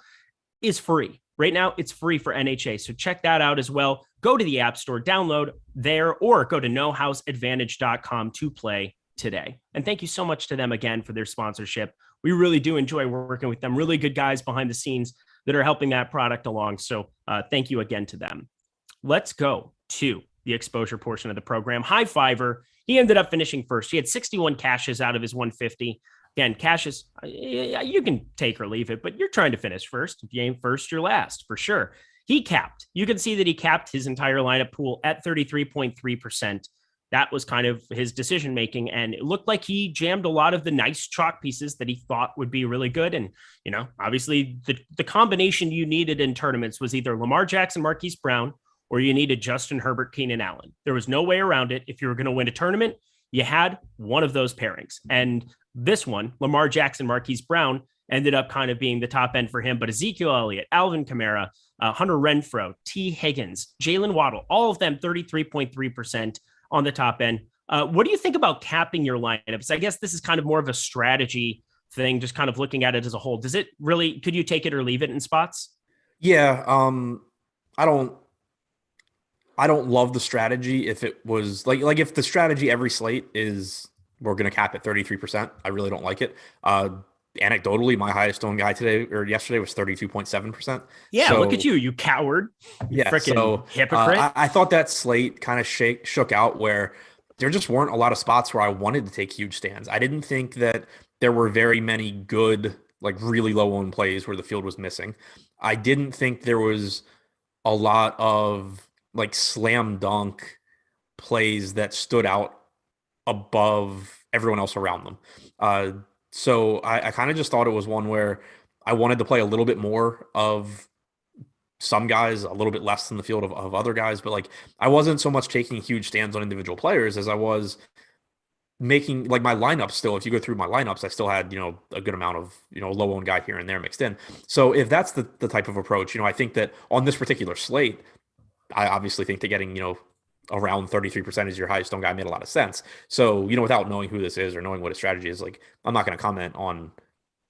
is free. Right now, it's free for NHA. So check that out as well. Go to the App Store, download there, or go to nohouseadvantage.com to play today. And thank you so much to them again for their sponsorship. We really do enjoy working with them. Really good guys behind the scenes that are helping that product along. So thank you again to them. Let's go to the exposure portion of the program. High fiver. He ended up finishing first. He had 61 cashes out of his 150. Again, cashes, you can take or leave it, but you're trying to finish first. If you ain't first, you're last for sure. He capped. You can see that he capped his entire lineup pool at 33.3%. that was kind of his decision making. And it looked like he jammed a lot of the nice chalk pieces that he thought would be really good. And, obviously the combination you needed in tournaments was either Lamar Jackson, Marquise Brown, or you needed Justin Herbert, Keenan Allen. There was no way around it. If you were going to win a tournament, you had one of those pairings. And this one, Lamar Jackson, Marquise Brown, ended up kind of being the top end for him. But Ezekiel Elliott, Alvin Kamara, Hunter Renfrow, T. Higgins, Jalen Waddle, all of them 33.3% on the top end. What do you think about capping your lineups? I guess this is kind of more of a strategy thing, just kind of looking at it as a whole. Could you take it or leave it in spots?
Yeah. I don't love the strategy. If it was like if the strategy every slate is we're going to cap at 33%, I really don't like it. Anecdotally, my highest owned guy today or yesterday was 32.7%.
Yeah, so, look at you coward. You freaking hypocrite.
I thought that slate kind of shook out where there just weren't a lot of spots where I wanted to take huge stands. I didn't think that there were very many good, like really low owned plays where the field was missing. I didn't think there was a lot of like slam dunk plays that stood out above everyone else around them. So I kind of just thought it was one where I wanted to play a little bit more of some guys, a little bit less than the field of other guys. But like, I wasn't so much taking huge stands on individual players as I was making like my lineups still. If you go through my lineups, I still had, a good amount of, low owned guy here and there mixed in. So if that's the type of approach, I think that on this particular slate, I obviously think that getting, around 33% is your highest owned guy made a lot of sense. So, without knowing who this is or knowing what his strategy is, like, I'm not going to comment on,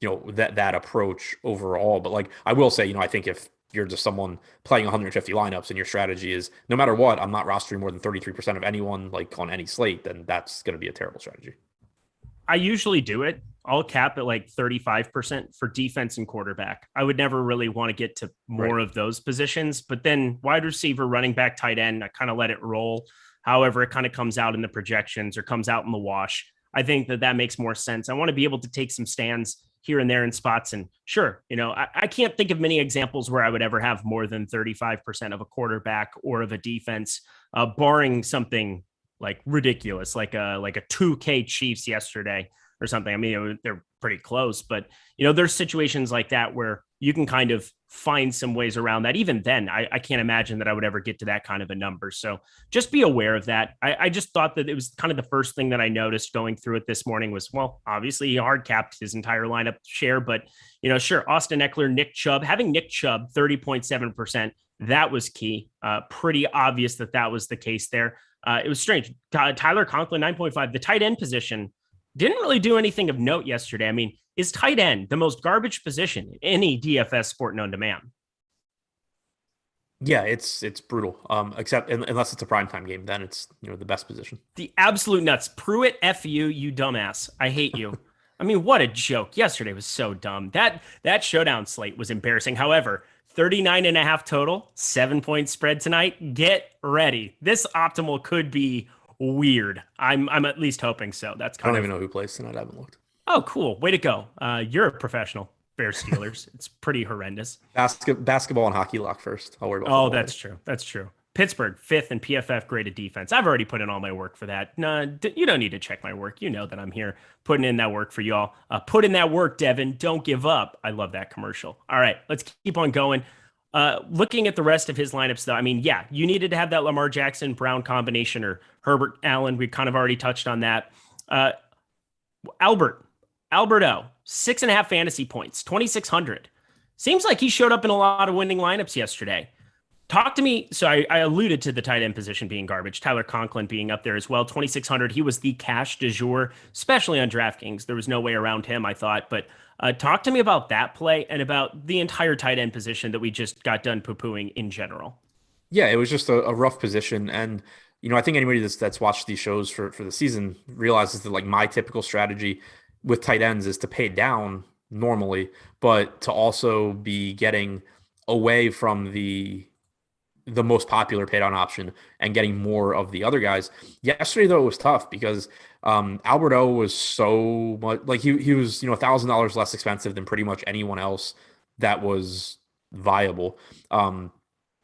that approach overall. But like, I will say, I think if you're just someone playing 150 lineups and your strategy is no matter what, I'm not rostering more than 33% of anyone like on any slate, then that's going to be a terrible strategy.
I usually do it. I'll cap at like 35% for defense and quarterback. I would never really want to get to more of those positions, but then wide receiver, running back, tight end, I kind of let it roll. However, it kind of comes out in the projections or comes out in the wash. I think that makes more sense. I want to be able to take some stands here and there in spots. And sure, I can't think of many examples where I would ever have more than 35% of a quarterback or of a defense, barring something like ridiculous, like a 2K Chiefs yesterday or something. I mean, they're pretty close, but there's situations like that where you can kind of find some ways around that. Even then, I can't imagine that I would ever get to that kind of a number. So just be aware of that. I just thought that it was kind of the first thing that I noticed going through it this morning was, well, obviously he hard capped his entire lineup share, but sure. Austin Eckler, Nick Chubb, having Nick Chubb 30.7%, that was key. Pretty obvious that was the case there. It was strange. Tyler Conklin, 9.5. The tight end position didn't really do anything of note yesterday. I mean, is tight end the most garbage position in any DFS sport known to man?
Yeah, it's brutal. Except unless it's a primetime game, then it's the best position.
The absolute nuts. Pruitt, F you dumbass. I hate you. I mean, what a joke. Yesterday was so dumb. That showdown slate was embarrassing. However, 39.5 total, 7-point spread tonight. Get ready. This optimal could be weird. I'm at least hoping so. I
don't even know who plays tonight. I haven't looked.
Oh, cool. Way to go. You're a professional. Bears Steelers. It's pretty horrendous.
Basketball and hockey lock first. I'll worry about.
Oh, that's true. That's true. Pittsburgh, 5th in PFF graded defense. I've already put in all my work for that. No, you don't need to check my work. You know that I'm here putting in that work for y'all. Put in that work, Devin. Don't give up. I love that commercial. All right, let's keep on going. Looking at the rest of his lineups, though, I mean, yeah, you needed to have that Lamar Jackson Brown combination or Herbert Allen. We kind of already touched on that. Alberto, 6.5 fantasy points, 2,600. Seems like he showed up in a lot of winning lineups yesterday. Talk to me. So I alluded to the tight end position being garbage. Tyler Conklin being up there as well. 2,600. He was the cash du jour, especially on DraftKings. There was no way around him, I thought. But talk to me about that play and about the entire tight end position that we just got done poo-pooing in general.
Yeah, it was just a rough position. And, I think anybody that's watched these shows for the season realizes that like my typical strategy with tight ends is to pay down normally, but to also be getting away from the most popular pay down option and getting more of the other guys. Yesterday, though, it was tough because Alberto was so much like he was, $1,000 less expensive than pretty much anyone else that was viable.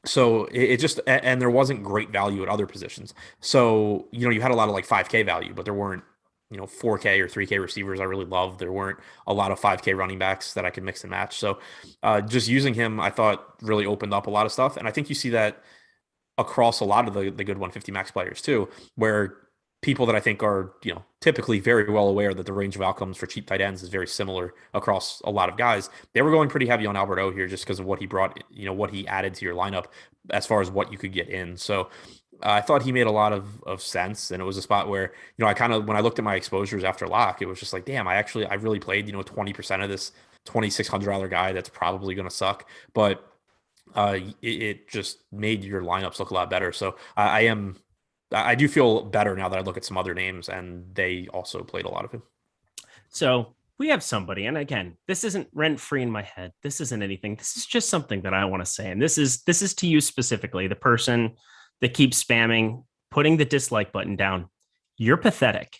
So it just, and there wasn't great value at other positions. So, you had a lot of like 5K value, but there weren't, 4K or 3K receivers I really loved. There weren't a lot of 5K running backs that I could mix and match. So just using him, I thought really opened up a lot of stuff. And I think you see that across a lot of the good 150 max players too, where people that I think are, typically very well aware that the range of outcomes for cheap tight ends is very similar across a lot of guys. They were going pretty heavy on Albert O here just because of what he brought, what he added to your lineup as far as what you could get in. So I thought he made a lot of sense. And it was a spot where, I kind of, when I looked at my exposures after lock, it was just like, damn, I really played, 20% of this $2,600 guy that's probably going to suck. But it just made your lineups look a lot better. So I do feel better now that I look at some other names and they also played a lot of him.
So we have somebody, and again, this isn't rent free in my head. This isn't anything. This is just something that I want to say. And this is to you specifically, the person that keeps spamming, putting the dislike button down. You're pathetic.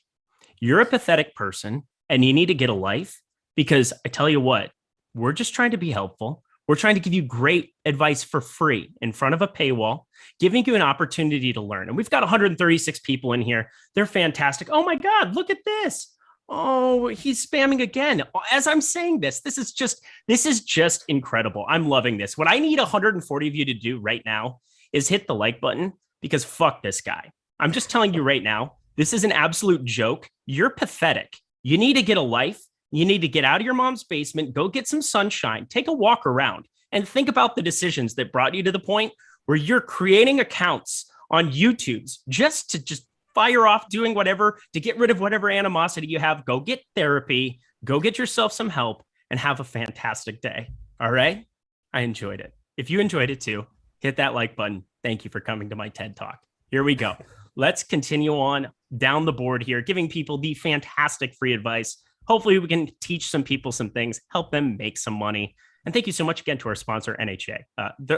You're a pathetic person and you need to get a life, because I tell you what, we're just trying to be helpful. We're trying to give you great advice for free in front of a paywall, giving you an opportunity to learn. And we've got 136 people in here. They're fantastic. Oh my God, look at this. Oh, he's spamming again. As I'm saying this is just incredible. I'm loving this. What I need 140 of you to do right now is hit the like button, because fuck this guy. I'm just telling you right now, this is an absolute joke. You're pathetic. You need to get a life. You need to get out of your mom's basement, go get some sunshine, take a walk around, and think about the decisions that brought you to the point where you're creating accounts on YouTube's just to fire off doing whatever to get rid of whatever animosity you have. Go get therapy, go get yourself some help, and have a fantastic day. All right? I enjoyed it. If you enjoyed it too, hit that like button. Thank you for coming to my TED Talk. Here we go. Let's continue on down the board here, giving people the fantastic free advice. Hopefully we can teach some people some things, help them make some money. And thank you so much again to our sponsor, NHA.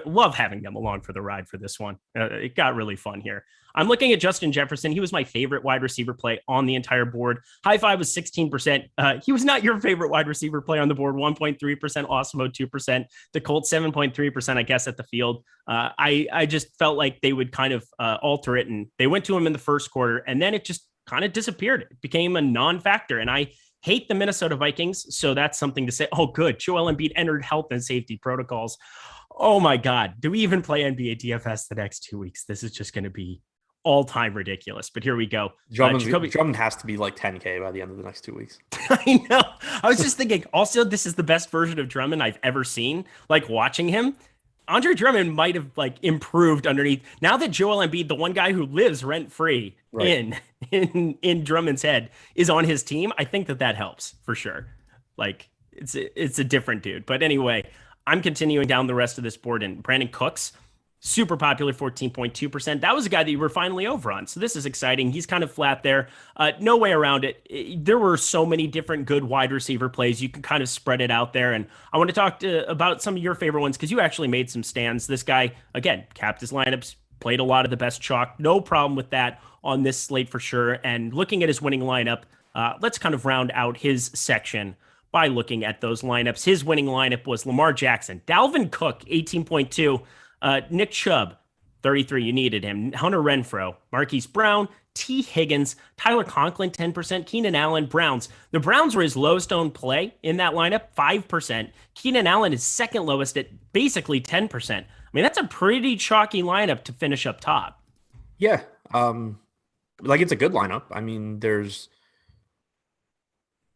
Love having them along for the ride for this one. It got really fun here. I'm looking at Justin Jefferson. He was my favorite wide receiver play on the entire board. High five was 16%. He was not your favorite wide receiver play on the board. 1.3%, Awesemo 2%, the Colts 7.3%, I guess, at the field. I just felt like they would kind of alter it. And they went to him in the first quarter, and then it just kind of disappeared. It became a non-factor. And I hate the Minnesota Vikings, so that's something to say. Oh, good. Joel Embiid entered health and safety protocols. Oh, my God. Do we even play NBA DFS the next 2 weeks? This is just going to be all-time ridiculous. But here we go.
Drummond has to be like 10K by the end of the next 2 weeks.
I know. I was just thinking, also, this is the best version of Drummond I've ever seen. Like, watching him, Andre Drummond might have like improved underneath. Now that Joel Embiid, the one guy who lives rent-free in Drummond's head, is on his team, I think that helps for sure. Like it's a different dude. But anyway, I'm continuing down the rest of this board, and Brandon Cooks, super popular, 14.2%. That was a guy that you were finally over on. So this is exciting. He's kind of flat there. No way around it. There were so many different good wide receiver plays. You can kind of spread it out there. And I want to talk about some of your favorite ones, because you actually made some stands. This guy, again, capped his lineups, played a lot of the best chalk. No problem with that on this slate for sure. And looking at his winning lineup, let's kind of round out his section by looking at those lineups. His winning lineup was Lamar Jackson, Dalvin Cook, 18.2, Nick Chubb, 33. You needed him. Hunter Renfrow, Marquise Brown, T. Higgins, Tyler Conklin, 10%, Keenan Allen, Browns. The Browns were his lowest owned play in that lineup, 5%. Keenan Allen is second lowest at basically 10%. I mean, that's a pretty chalky lineup to finish up top.
Yeah. Like, it's a good lineup. I mean, there's,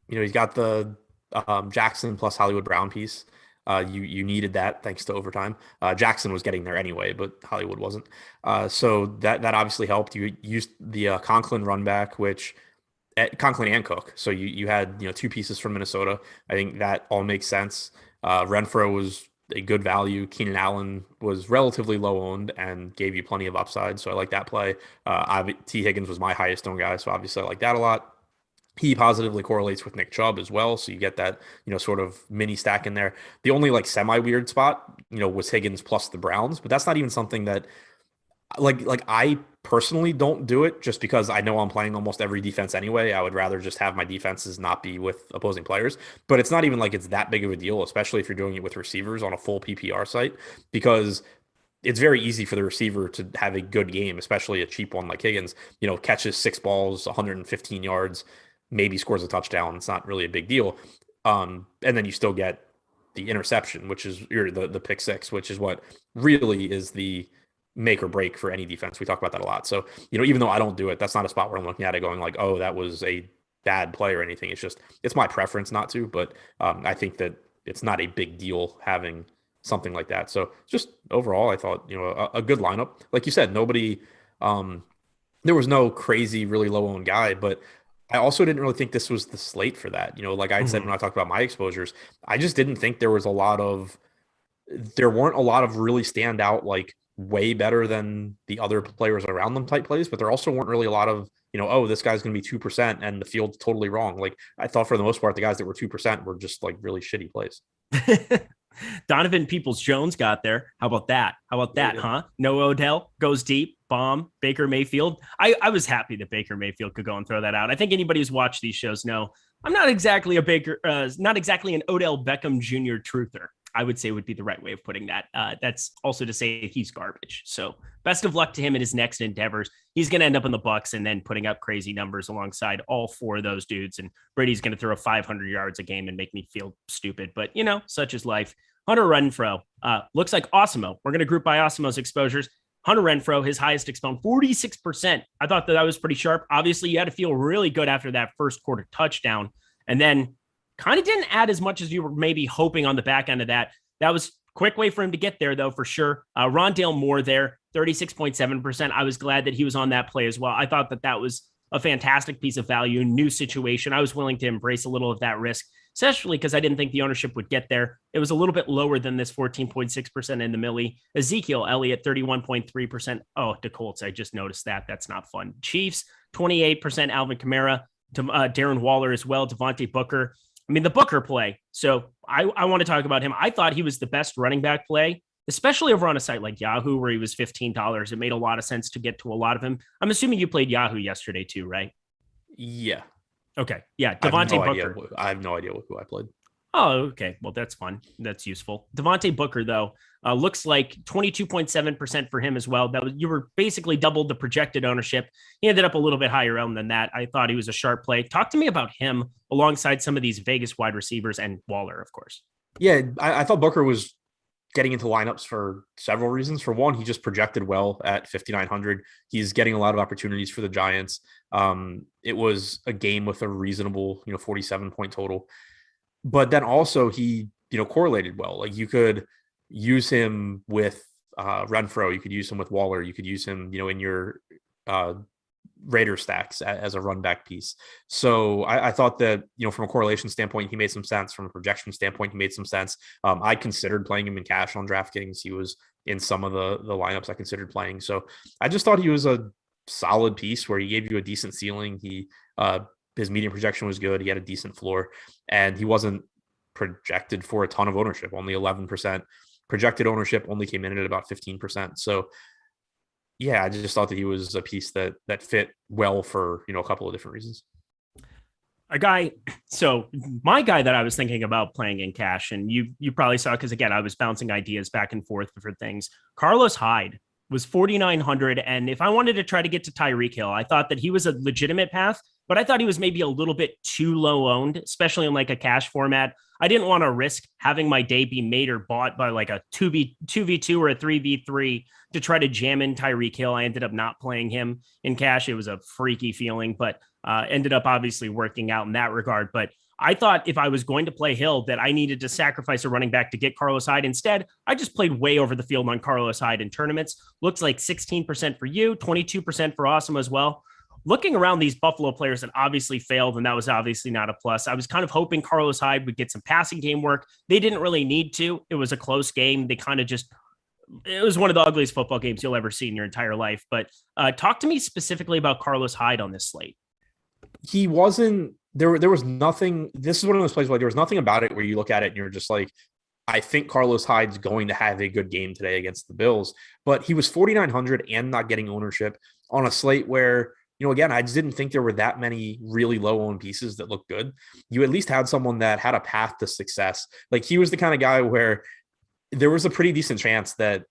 he's got the Jackson plus Hollywood Brown piece. You needed that thanks to overtime. Jackson was getting there anyway, but Hollywood wasn't. So that obviously helped. You used the Conklin run back, which Conklin and Cook. So you had two pieces from Minnesota. I think that all makes sense. Renfrow was a good value. Keenan Allen was relatively low owned and gave you plenty of upside. So I like that play. T. Higgins was my highest owned guy, so obviously I like that a lot. He positively correlates with Nick Chubb as well. So you get that, sort of mini stack in there. The only like semi-weird spot, was Higgins plus the Browns, but that's not even something that like I personally don't do it just because I know I'm playing almost every defense anyway. I would rather just have my defenses not be with opposing players, but it's not even like it's that big of a deal, especially if you're doing it with receivers on a full PPR site, because it's very easy for the receiver to have a good game, especially a cheap one like Higgins, catches 6 balls, 115 yards, maybe scores a touchdown. It's not really a big deal. And then you still get the interception, which is the pick six, which is what really is the make or break for any defense. We talk about that a lot. So, even though I don't do it, that's not a spot where I'm looking at it going like, oh, that was a bad play or anything. It's my preference not to, but I think that it's not a big deal having something like that. So just overall, I thought, a good lineup. Like you said, nobody, there was no crazy, really low owned guy, but I also didn't really think this was the slate for that. Like I said, when I talked about my exposures, I just didn't think there weren't a lot of really standout, like way better than the other players around them type plays, but there also weren't really a lot of, oh, this guy's going to be 2% and the field's totally wrong. Like I thought for the most part, the guys that were 2% were just like really shitty plays.
Donovan Peoples-Jones got there. How about that? Huh? No Odell goes deep, bomb, Baker Mayfield. I was happy that Baker Mayfield could go and throw that out. I think anybody who's watched these shows know I'm not exactly not exactly an Odell Beckham Jr. truther, I would say would be the right way of putting that. That's also to say he's garbage. So best of luck to him in his next endeavors. He's going to end up in the Bucks and then putting up crazy numbers alongside all four of those dudes. And Brady's going to throw 500 yards a game and make me feel stupid. But, such is life. Hunter Renfrow looks like Awesemo. We're going to group by Awesemo's exposures. Hunter Renfrow, his highest exponent, 46%. I thought that was pretty sharp. Obviously, you had to feel really good after that first quarter touchdown. And then kind of didn't add as much as you were maybe hoping on the back end of that. That was a quick way for him to get there, though, for sure. Rondale Moore there, 36.7%. I was glad that he was on that play as well. I thought that was a fantastic piece of value, new situation. I was willing to embrace a little of that risk, especially because I didn't think the ownership would get there. It was a little bit lower than this 14.6% in the Millie. Ezekiel Elliott, 31.3%. Oh, the Colts, I just noticed that. That's not fun. Chiefs, 28%. Alvin Kamara, Darren Waller as well, Devontae Booker. I mean, the Booker play. So I want to talk about him. I thought he was the best running back play, especially over on a site like Yahoo, where he was $15. It made a lot of sense to get to a lot of him. I'm assuming you played Yahoo yesterday too, right?
Yeah.
Okay. Yeah. Devontae Booker.
I have no idea who I played.
Oh, okay. Well, that's fun. That's useful. Devontae Booker, though, looks like 22.7% for him as well. You were basically doubled the projected ownership. He ended up a little bit higher owned than that. I thought he was a sharp play. Talk to me about him alongside some of these Vegas wide receivers and Waller, of course.
Yeah, I thought Booker was getting into lineups for several reasons. For one, he just projected well at 5,900. He's getting a lot of opportunities for the Giants. It was a game with a reasonable, 47-point total. But then also he, correlated well. Like you could use him with Renfrow, you could use him with Waller, you could use him, in your Raider stacks as a run back piece. So I thought that, from a correlation standpoint, he made some sense. From a projection standpoint, he made some sense. I considered playing him in cash on DraftKings. He was in some of the lineups I considered playing. So I just thought he was a solid piece where he gave you a decent ceiling. His median projection was good. He had a decent floor, and he wasn't projected for a ton of ownership, only 11%. Projected ownership only came in at about 15%. So yeah, I just thought that he was a piece that fit well for, a couple of different reasons.
My guy that I was thinking about playing in cash, and you probably saw, because again, I was bouncing ideas back and forth for things. Carlos Hyde was 4,900. And if I wanted to try to get to Tyreek Hill, I thought that he was a legitimate path, but I thought he was maybe a little bit too low owned, especially in like a cash format. I didn't want to risk having my day be made or bought by like a 2v2 or a 3v3 to try to jam in Tyreek Hill. I ended up not playing him in cash. It was a freaky feeling, but ended up obviously working out in that regard. But I thought if I was going to play Hill that I needed to sacrifice a running back to get Carlos Hyde. Instead, I just played way over the field on Carlos Hyde in tournaments. Looks like 16% for you, 22% for Awesemo as well. Looking around these Buffalo players that obviously failed, and that was obviously not a plus. I was kind of hoping Carlos Hyde would get some passing game work. They didn't really need to. It was a close game. It was one of the ugliest football games you'll ever see in your entire life. But talk to me specifically about Carlos Hyde on this slate.
He wasn't, there was nothing. This is one of those plays where there was nothing about it where you look at it and you're just like, I think Carlos Hyde's going to have a good game today against the Bills. But he was 4,900 and not getting ownership on a slate where, again, I just didn't think there were that many really low owned pieces that looked good. You at least had someone that had a path to success. Like he was the kind of guy where there was a pretty decent chance that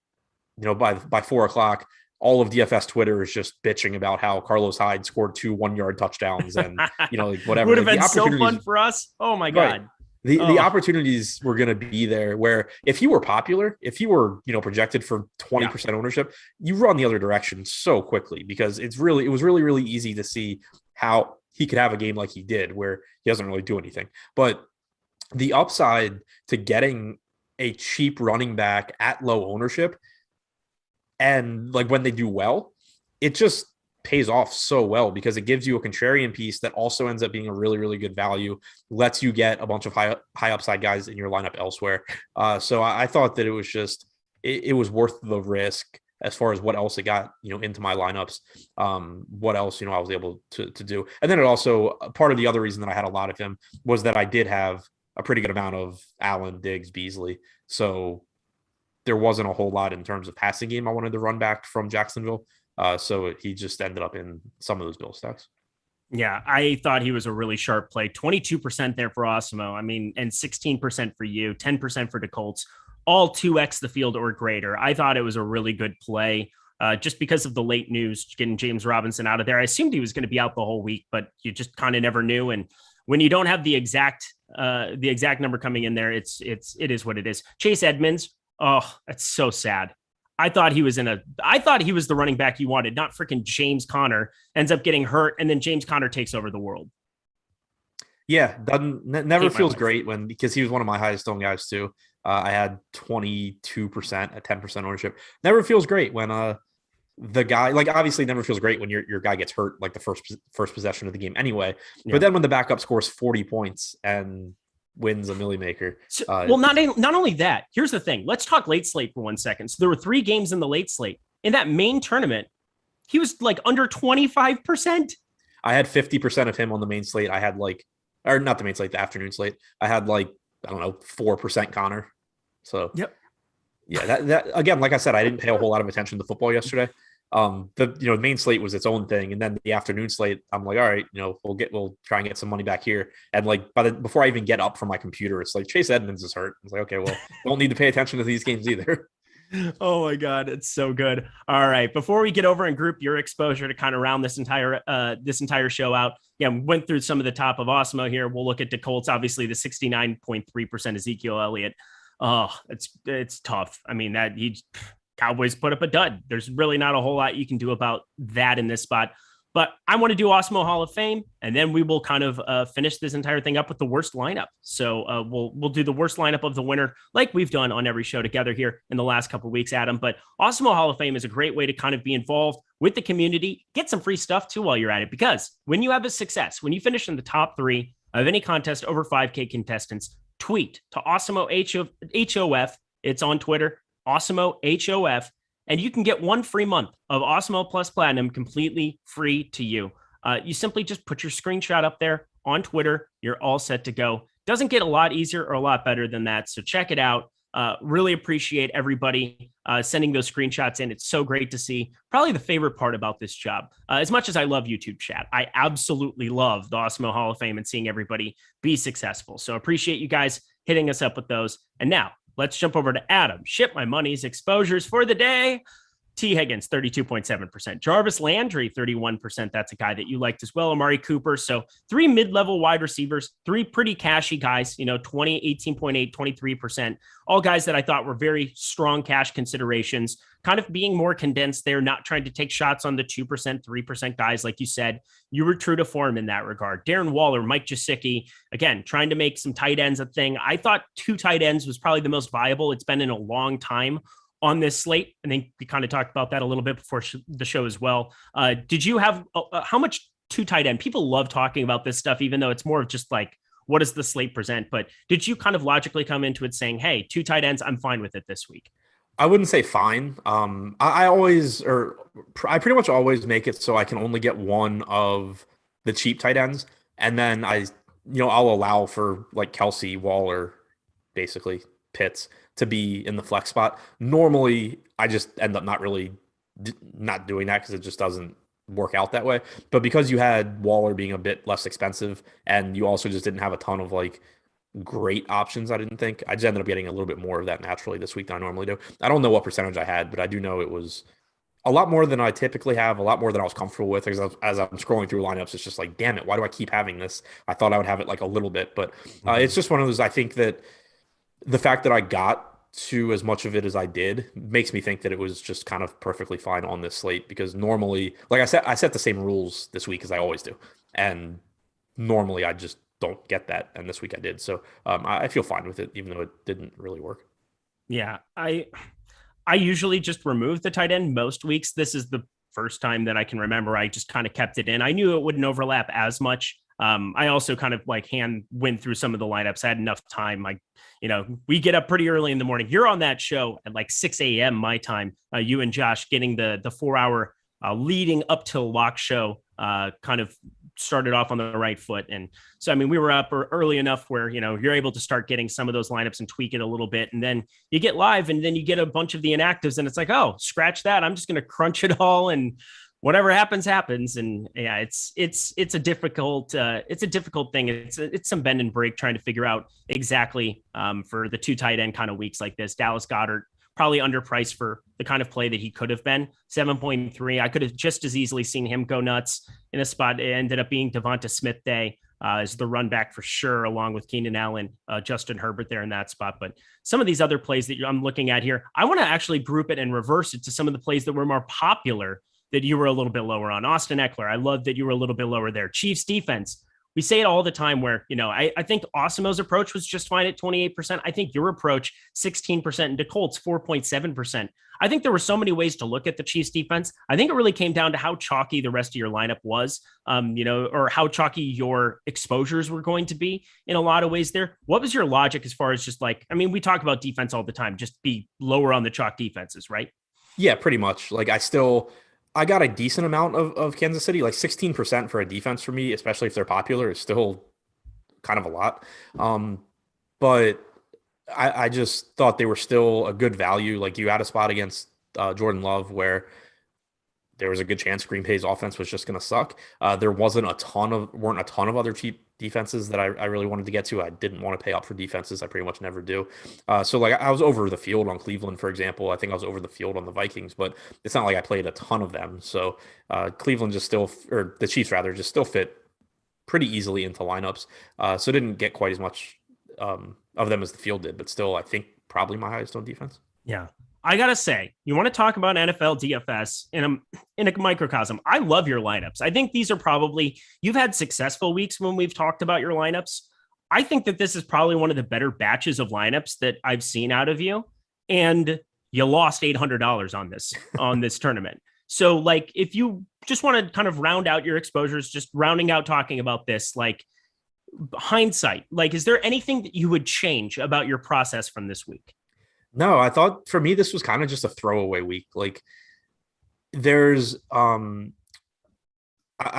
by 4 o'clock, all of DFS Twitter is just bitching about how Carlos Hyde scored 2 1-yard touchdowns and, like whatever.
Would have
like,
been so fun for us. Oh my God.
Right. The opportunities were going to be there where if you were popular, if you were, projected for 20% ownership, you run the other direction so quickly because it was really, really easy to see how he could have a game like he did where he doesn't really do anything. But the upside to getting a cheap running back at low ownership and like when they do well, it just pays off so well because it gives you a contrarian piece that also ends up being a really, really good value, lets you get a bunch of high upside guys in your lineup elsewhere. So I thought that it was just, it was worth the risk as far as what else it got, into my lineups, what else, I was able to do. And then it also, part of the other reason that I had a lot of him was that I did have a pretty good amount of Allen, Diggs, Beasley. So there wasn't a whole lot in terms of passing game I wanted to run back from Jacksonville. So he just ended up in some of those Bill stacks.
Yeah, I thought he was a really sharp play. 22% there for Awesemo. I mean, and 16% for you, 10% for the Colts, all 2x the field or greater. I thought it was a really good play just because of the late news, getting James Robinson out of there. I assumed he was going to be out the whole week, but you just kind of never knew. And when you don't have the exact number coming in there, it is what it is. Chase Edmonds. Oh, that's so sad. I thought he was the running back you wanted, not freaking James Conner ends up getting hurt. And then James Conner takes over the world.
Yeah. Never feels great because he was one of my highest owned guys too. I had 22% at 10% ownership. Never feels great when, the guy, like, obviously never feels great when your guy gets hurt, like the first possession of the game anyway. Yeah. But then when the backup scores 40 points and wins a Millie Maker.
So, not only that, here's the thing. Let's talk late slate for 1 second. So there were 3 games in the late slate. In that main tournament, he was like under 25%.
I had 50% of him on the main slate. I had not the main slate, the afternoon slate. I had 4% Connor. So
yep.
Yeah, that again, like I said, I didn't pay a whole lot of attention to football yesterday. The main slate was its own thing, and then the afternoon slate, I'm like, all right, we'll try and get some money back here. And before I even get up from my computer, it's like Chase Edmonds is hurt. I was like, okay, well, don't need to pay attention to these games either.
Oh my God, it's so good. All right, before we get over and group your exposure to kind of round this entire show out, we went through some of the top of Awesemo here. We'll look at the Colts, obviously the 69.3% Ezekiel Elliott. Oh, it's tough. I mean, Cowboys put up a dud. There's really not a whole lot you can do about that in this spot. But I want to do Awesemo Hall of Fame, and then we will kind of finish this entire thing up with the worst lineup. So we'll do the worst lineup of the winner, like we've done on every show together here in the last couple of weeks, Adam. But Awesemo Hall of Fame is a great way to kind of be involved with the community, get some free stuff too while you're at it. Because when you have a success, when you finish in the top 3 of any contest over 5K contestants, tweet to Awesemo HOF. It's on Twitter. Awesemo HOF, and you can get 1 free month of Awesemo Plus Platinum completely free to you. You simply just put your screenshot up there on Twitter. You're all set to go. Doesn't get a lot easier or a lot better than that. So check it out. Really appreciate everybody sending those screenshots in. It's so great to see. Probably the favorite part about this job. As much as I love YouTube chat, I absolutely love the Awesemo Hall of Fame and seeing everybody be successful. So appreciate you guys hitting us up with those. And now, let's jump over to Adam. Ship my money's exposures for the day. T. Higgins, 32.7%. Jarvis Landry, 31%. That's a guy that you liked as well. Amari Cooper. So 3 mid-level wide receivers, 3 pretty cashy guys, 20, 18.8, 23%. All guys that I thought were very strong cash considerations, kind of being more condensed there, not trying to take shots on the 2%, 3% guys. Like you said, you were true to form in that regard. Darren Waller, Mike Gesicki, again, trying to make some tight ends a thing. I thought 2 tight ends was probably the most viable. It's been in a long time on this slate. I think we kind of talked about that a little bit before the show as well. Did you have how much 2 tight end? People love talking about this stuff, even though it's more of just like, what does the slate present? But did you kind of logically come into it saying, hey, 2 tight ends, I'm fine with it this week?
I wouldn't say fine. I pretty much always make it so I can only get one of the cheap tight ends. And then I'll allow for like Kelsey, Waller, basically Pitts to be in the flex spot. Normally, I just end up not doing that because it just doesn't work out that way. But because you had Waller being a bit less expensive and you also just didn't have a ton of like great options. I didn't think. I just ended up getting a little bit more of that naturally this week than I normally do. I don't know what percentage I had, but I do know it was a lot more than I typically have, a lot more than I was comfortable with. As I'm scrolling through lineups, it's just like, damn it, why do I keep having this? I thought I would have it like a little bit, but it's just one of those. I think that the fact that I got to as much of it as I did makes me think that it was just kind of perfectly fine on this slate, because normally, like I set the same rules this week as I always do. And normally I just don't get that. And this week I did. So I feel fine with it, even though it didn't really work.
Yeah, I usually just remove the tight end most weeks. This is the first time that I can remember I just kind of kept it in. I knew it wouldn't overlap as much. I also kind of like hand went through some of the lineups. I had enough time. We get up pretty early in the morning. You're on that show at like 6 a.m. my time. You and Josh getting the 4 hour leading up to lock show kind of started off on the right foot. And so, I mean, we were up early enough where, you're able to start getting some of those lineups and tweak it a little bit. And then you get live and then you get a bunch of the inactives and it's like, oh, scratch that. I'm just going to crunch it all and whatever happens. And yeah, it's a difficult thing. It's some bend and break trying to figure out exactly for the two tight end kind of weeks like this. Dallas Goedert, probably underpriced for the kind of play that he could have been. 7.3. I could have just as easily seen him go nuts in a spot. It ended up being Devonta Smith day as the run back for sure, along with Keenan Allen, Justin Herbert there in that spot. But some of these other plays that I'm looking at here, I want to actually group it and reverse it to some of the plays that were more popular that you were a little bit lower on. Austin Eckler, I love that you were a little bit lower there. Chiefs defense, we say it all the time where, I think Awesemo's approach was just fine at 28%. I think your approach, 16%, and DeColt's 4.7%. I think there were so many ways to look at the Chiefs defense. I think it really came down to how chalky the rest of your lineup was, or how chalky your exposures were going to be in a lot of ways there. What was your logic as far as just like, I mean, we talk about defense all the time, just be lower on the chalk defenses, right?
Yeah, pretty much. Like I got a decent amount of Kansas City, like 16% for a defense for me, especially if they're popular, is still kind of a lot. But I just thought they were still a good value. Like you had a spot against Jordan Love where there was a good chance Green Bay's offense was just going to suck. There weren't a ton of other cheap defenses that I really wanted to get to. I didn't want to pay up for defenses. I pretty much never do. So like I was over the field on Cleveland, for example. I think I was over the field on the Vikings, but it's not like I played a ton of them. So Cleveland or the Chiefs rather, just still fit pretty easily into lineups. So didn't get quite as much of them as the field did, but still I think probably my highest on defense.
Yeah. I gotta say, you want to talk about NFL DFS in a microcosm. I love your lineups. I think these are probably, you've had successful weeks when we've talked about your lineups. I think that this is probably one of the better batches of lineups that I've seen out of you. And you lost $800 on this tournament. So like, if you just want to kind of round out your exposures, just rounding out talking about this, like hindsight, like, is there anything that you would change about your process from this week?
No, I thought for me, this was kind of just a throwaway week. Like there's, I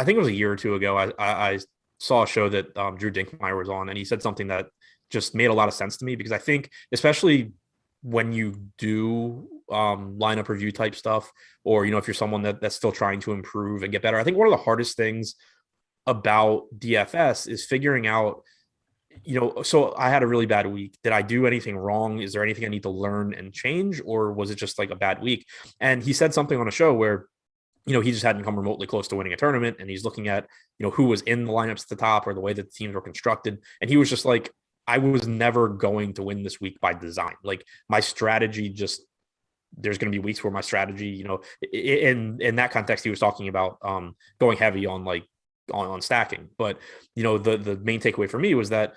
think it was a year or two ago. I saw a show that Drew Dinkmeyer was on, and he said something that just made a lot of sense to me, because I think especially when you do lineup review type stuff, or, if you're someone that's still trying to improve and get better, I think one of the hardest things about DFS is figuring out, so I had a really bad week. Did I do anything wrong? Is there anything I need to learn and change? Or was it just like a bad week? And he said something on a show where, he just hadn't come remotely close to winning a tournament. And he's looking at, who was in the lineups at the top or the way that the teams were constructed. And he was just like, I was never going to win this week by design. Like my strategy there's going to be weeks where my strategy, in that context, he was talking about going heavy on on stacking. But, the main takeaway for me was that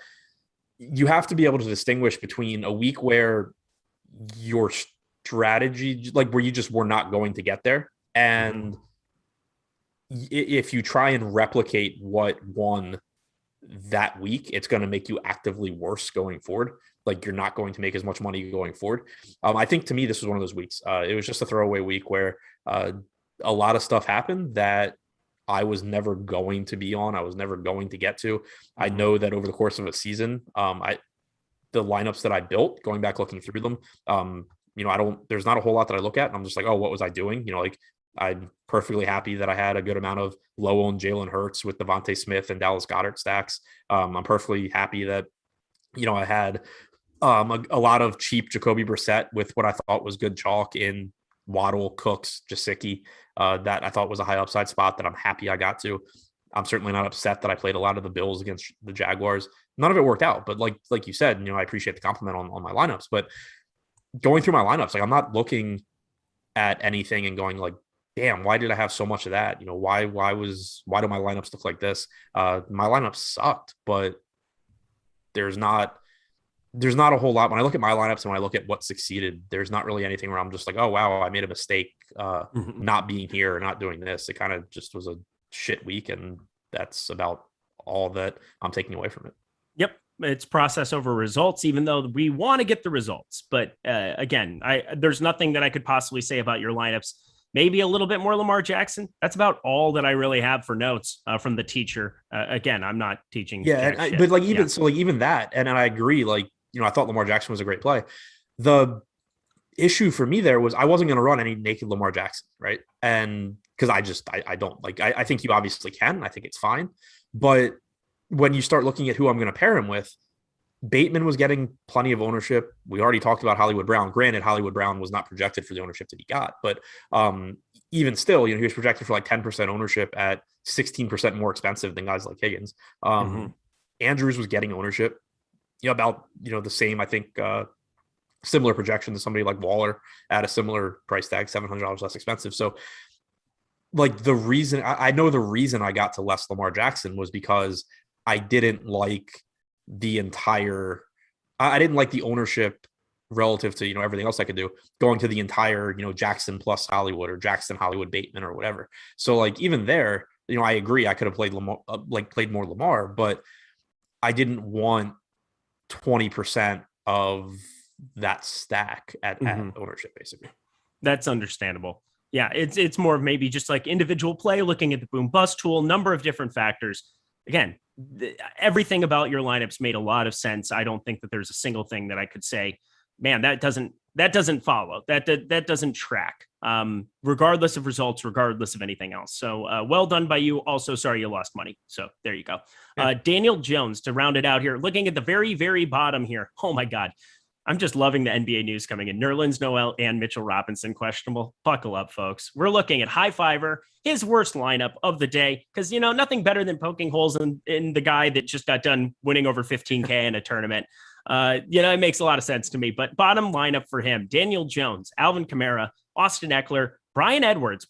you have to be able to distinguish between a week where your strategy, like where you just were not going to get there. And if you try and replicate what won that week, it's going to make you actively worse going forward. Like you're not going to make as much money going forward. I think to me, this was one of those weeks. It was just a throwaway week where a lot of stuff happened that I was never going to be on. I was never going to get to. I know that over the course of a season, the lineups that I built, going back looking through them, there's not a whole lot that I look at, and I'm just like, oh, what was I doing? I'm perfectly happy that I had a good amount of low on Jalen Hurts with Devonta Smith and Dallas Goedert stacks. I'm perfectly happy that I had a lot of cheap Jacoby Brissett with what I thought was good chalk in Waddle, Cooks, Jasicki, that I thought was a high upside spot that I'm happy I got to. I'm certainly not upset that I played a lot of the Bills against the Jaguars. None of it worked out, but like you said, I appreciate the compliment on my lineups. But going through my lineups, like I'm not looking at anything and going like, damn, why did I have so much of that? Why do my lineups look like this? My lineups sucked, but there's not a whole lot. When I look at my lineups and when I look at what succeeded, there's not really anything where I'm just like, oh wow, I made a mistake not being here or not doing this. It kind of just was a shit week, and that's about all that I'm taking away from it.
Yep. It's process over results, even though we want to get the results. But again, there's nothing that I could possibly say about your lineups. Maybe a little bit more Lamar Jackson. That's about all that I really have for notes from the teacher. Again, I'm not teaching.
Yeah, but like even that, and I agree. Like, I thought Lamar Jackson was a great play. The issue for me there was I wasn't going to run any naked Lamar Jackson, right? And because I don't like. I think you obviously can. I think it's fine, but when you start looking at who I'm going to pair him with, Bateman was getting plenty of ownership. We already talked about Hollywood Brown. Granted, Hollywood Brown was not projected for the ownership that he got, but even still, he was projected for like 10% ownership at 16% more expensive than guys like Higgins. Andrews was getting ownership, about the same, I think, similar projection to somebody like Waller at a similar price tag, $700 less expensive. So, like the reason I know the reason I got to less Lamar Jackson was because I didn't like the ownership relative to, everything else I could do, going to the entire, Jackson plus Hollywood or Jackson, Hollywood, Bateman or whatever. So like even there, I agree. I could have played Lamar, played more Lamar, but I didn't want 20% of that stack at ownership, basically.
That's understandable. Yeah. It's more of maybe just like individual play, looking at the boom bust tool, number of different factors. Again, everything about your lineups made a lot of sense. I don't think that there's a single thing that I could say, man, that doesn't follow, that doesn't track, regardless of results, regardless of anything else. So well done by you. Also, sorry you lost money. So there you go. Yeah. Daniel Jones to round it out here, looking at the very, very bottom here. Oh my God. I'm just loving the NBA news coming in. Nerlens Noel and Mitchell Robinson questionable. Buckle up, folks. We're looking at High Fiver, his worst lineup of the day, because, nothing better than poking holes in the guy that just got done winning over 15K in a tournament. It makes a lot of sense to me. But bottom lineup for him, Daniel Jones, Alvin Kamara, Austin Eckler, Brian Edwards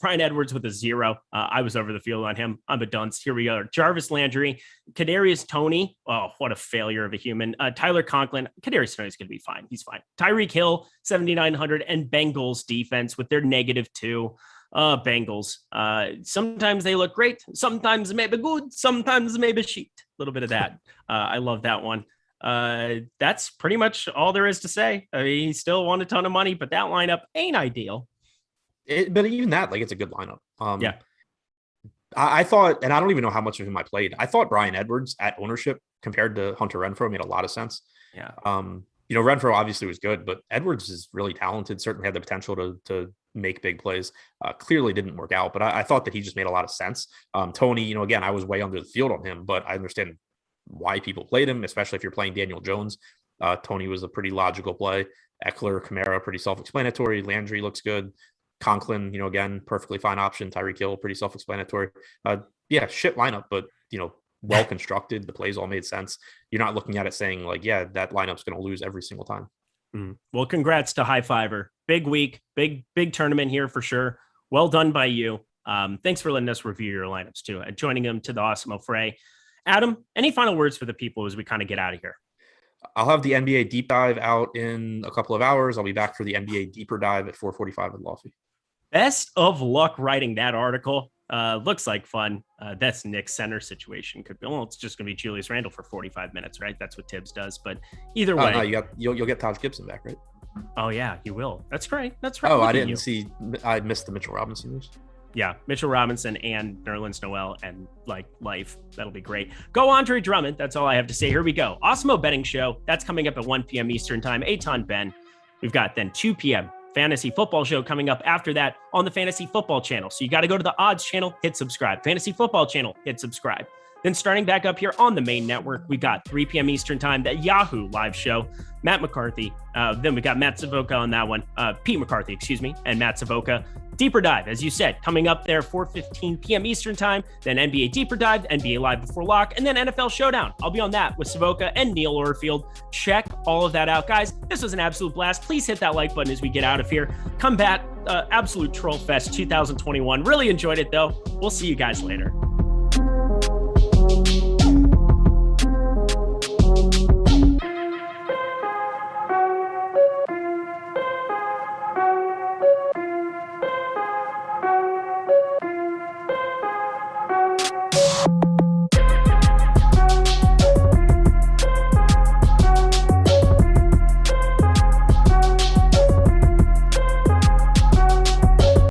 with a 0. I was over the field on him. I'm a dunce. Here we go. Jarvis Landry, Kadarius Toney. Oh, what a failure of a human. Tyler Conklin. Kadarius Toney's going to be fine. He's fine. Tyreek Hill, 7,900, and Bengals defense with their -2. Bengals. Sometimes they look great. Sometimes maybe good. Sometimes maybe shit. A little bit of that. I love that one. That's pretty much all there is to say. I mean, he still won a ton of money, but that lineup ain't ideal.
But even that, like, it's a good lineup.
Yeah.
I thought, and I don't even know how much of him I played. I thought Brian Edwards at ownership compared to Hunter Renfrow made a lot of sense.
Yeah.
Renfrow obviously was good, but Edwards is really talented, certainly had the potential to make big plays. Clearly didn't work out, but I thought that he just made a lot of sense. Toney, again, I was way under the field on him, but I understand why people played him, especially if you're playing Daniel Jones. Toney was a pretty logical play. Eckler, Kamara, pretty self-explanatory. Landry looks good. Conklin, again, perfectly fine option. Tyreek Hill, pretty self-explanatory. Shit lineup, but, well constructed. The plays all made sense. You're not looking at it saying like, yeah, that lineup's going to lose every single time.
Well, congrats to High Fiver. Big week, big tournament here for sure. Well done by you. Thanks for letting us review your lineups too, and joining them to the Awesemo fray. Adam, any final words for the people as we kind of get out of here?
I'll have the NBA deep dive out in a couple of hours. I'll be back for the NBA deeper dive at 4:45 with Lofty.
Best of luck writing that article. Looks like fun. That's Nick's center situation. Could be. Well, it's just going to be Julius Randle for 45 minutes, right? That's what Tibbs does. But either way,
no, you'll get Taj Gibson back, right?
Oh yeah, you will. That's right. That's right.
Oh, I didn't see. I missed the Mitchell Robinson news.
Yeah, Mitchell Robinson and Nerlens Noel and like life. That'll be great. Go Andre Drummond. That's all I have to say. Here we go. Awesemo betting show. That's coming up at 1 p.m. Eastern time. Eitan Ben. We've got then 2 p.m. fantasy football show coming up after that on the fantasy football channel. So you got to go to the odds channel, hit subscribe. Fantasy football channel, hit subscribe. Then starting back up here on the main network, we got 3 p.m. Eastern time, that Yahoo live show, Matt McCarthy. Then we got Matt Savoca on that one, Pete McCarthy, and Matt Savoca. Deeper dive, as you said, coming up there, 4:15 p.m. Eastern time, then NBA Deeper Dive, NBA Live Before Lock, and then NFL Showdown. I'll be on that with Savoca and Neil Orfield. Check all of that out, guys. This was an absolute blast. Please hit that like button as we get out of here. Come back, Absolute Troll Fest 2021. Really enjoyed it, though. We'll see you guys later.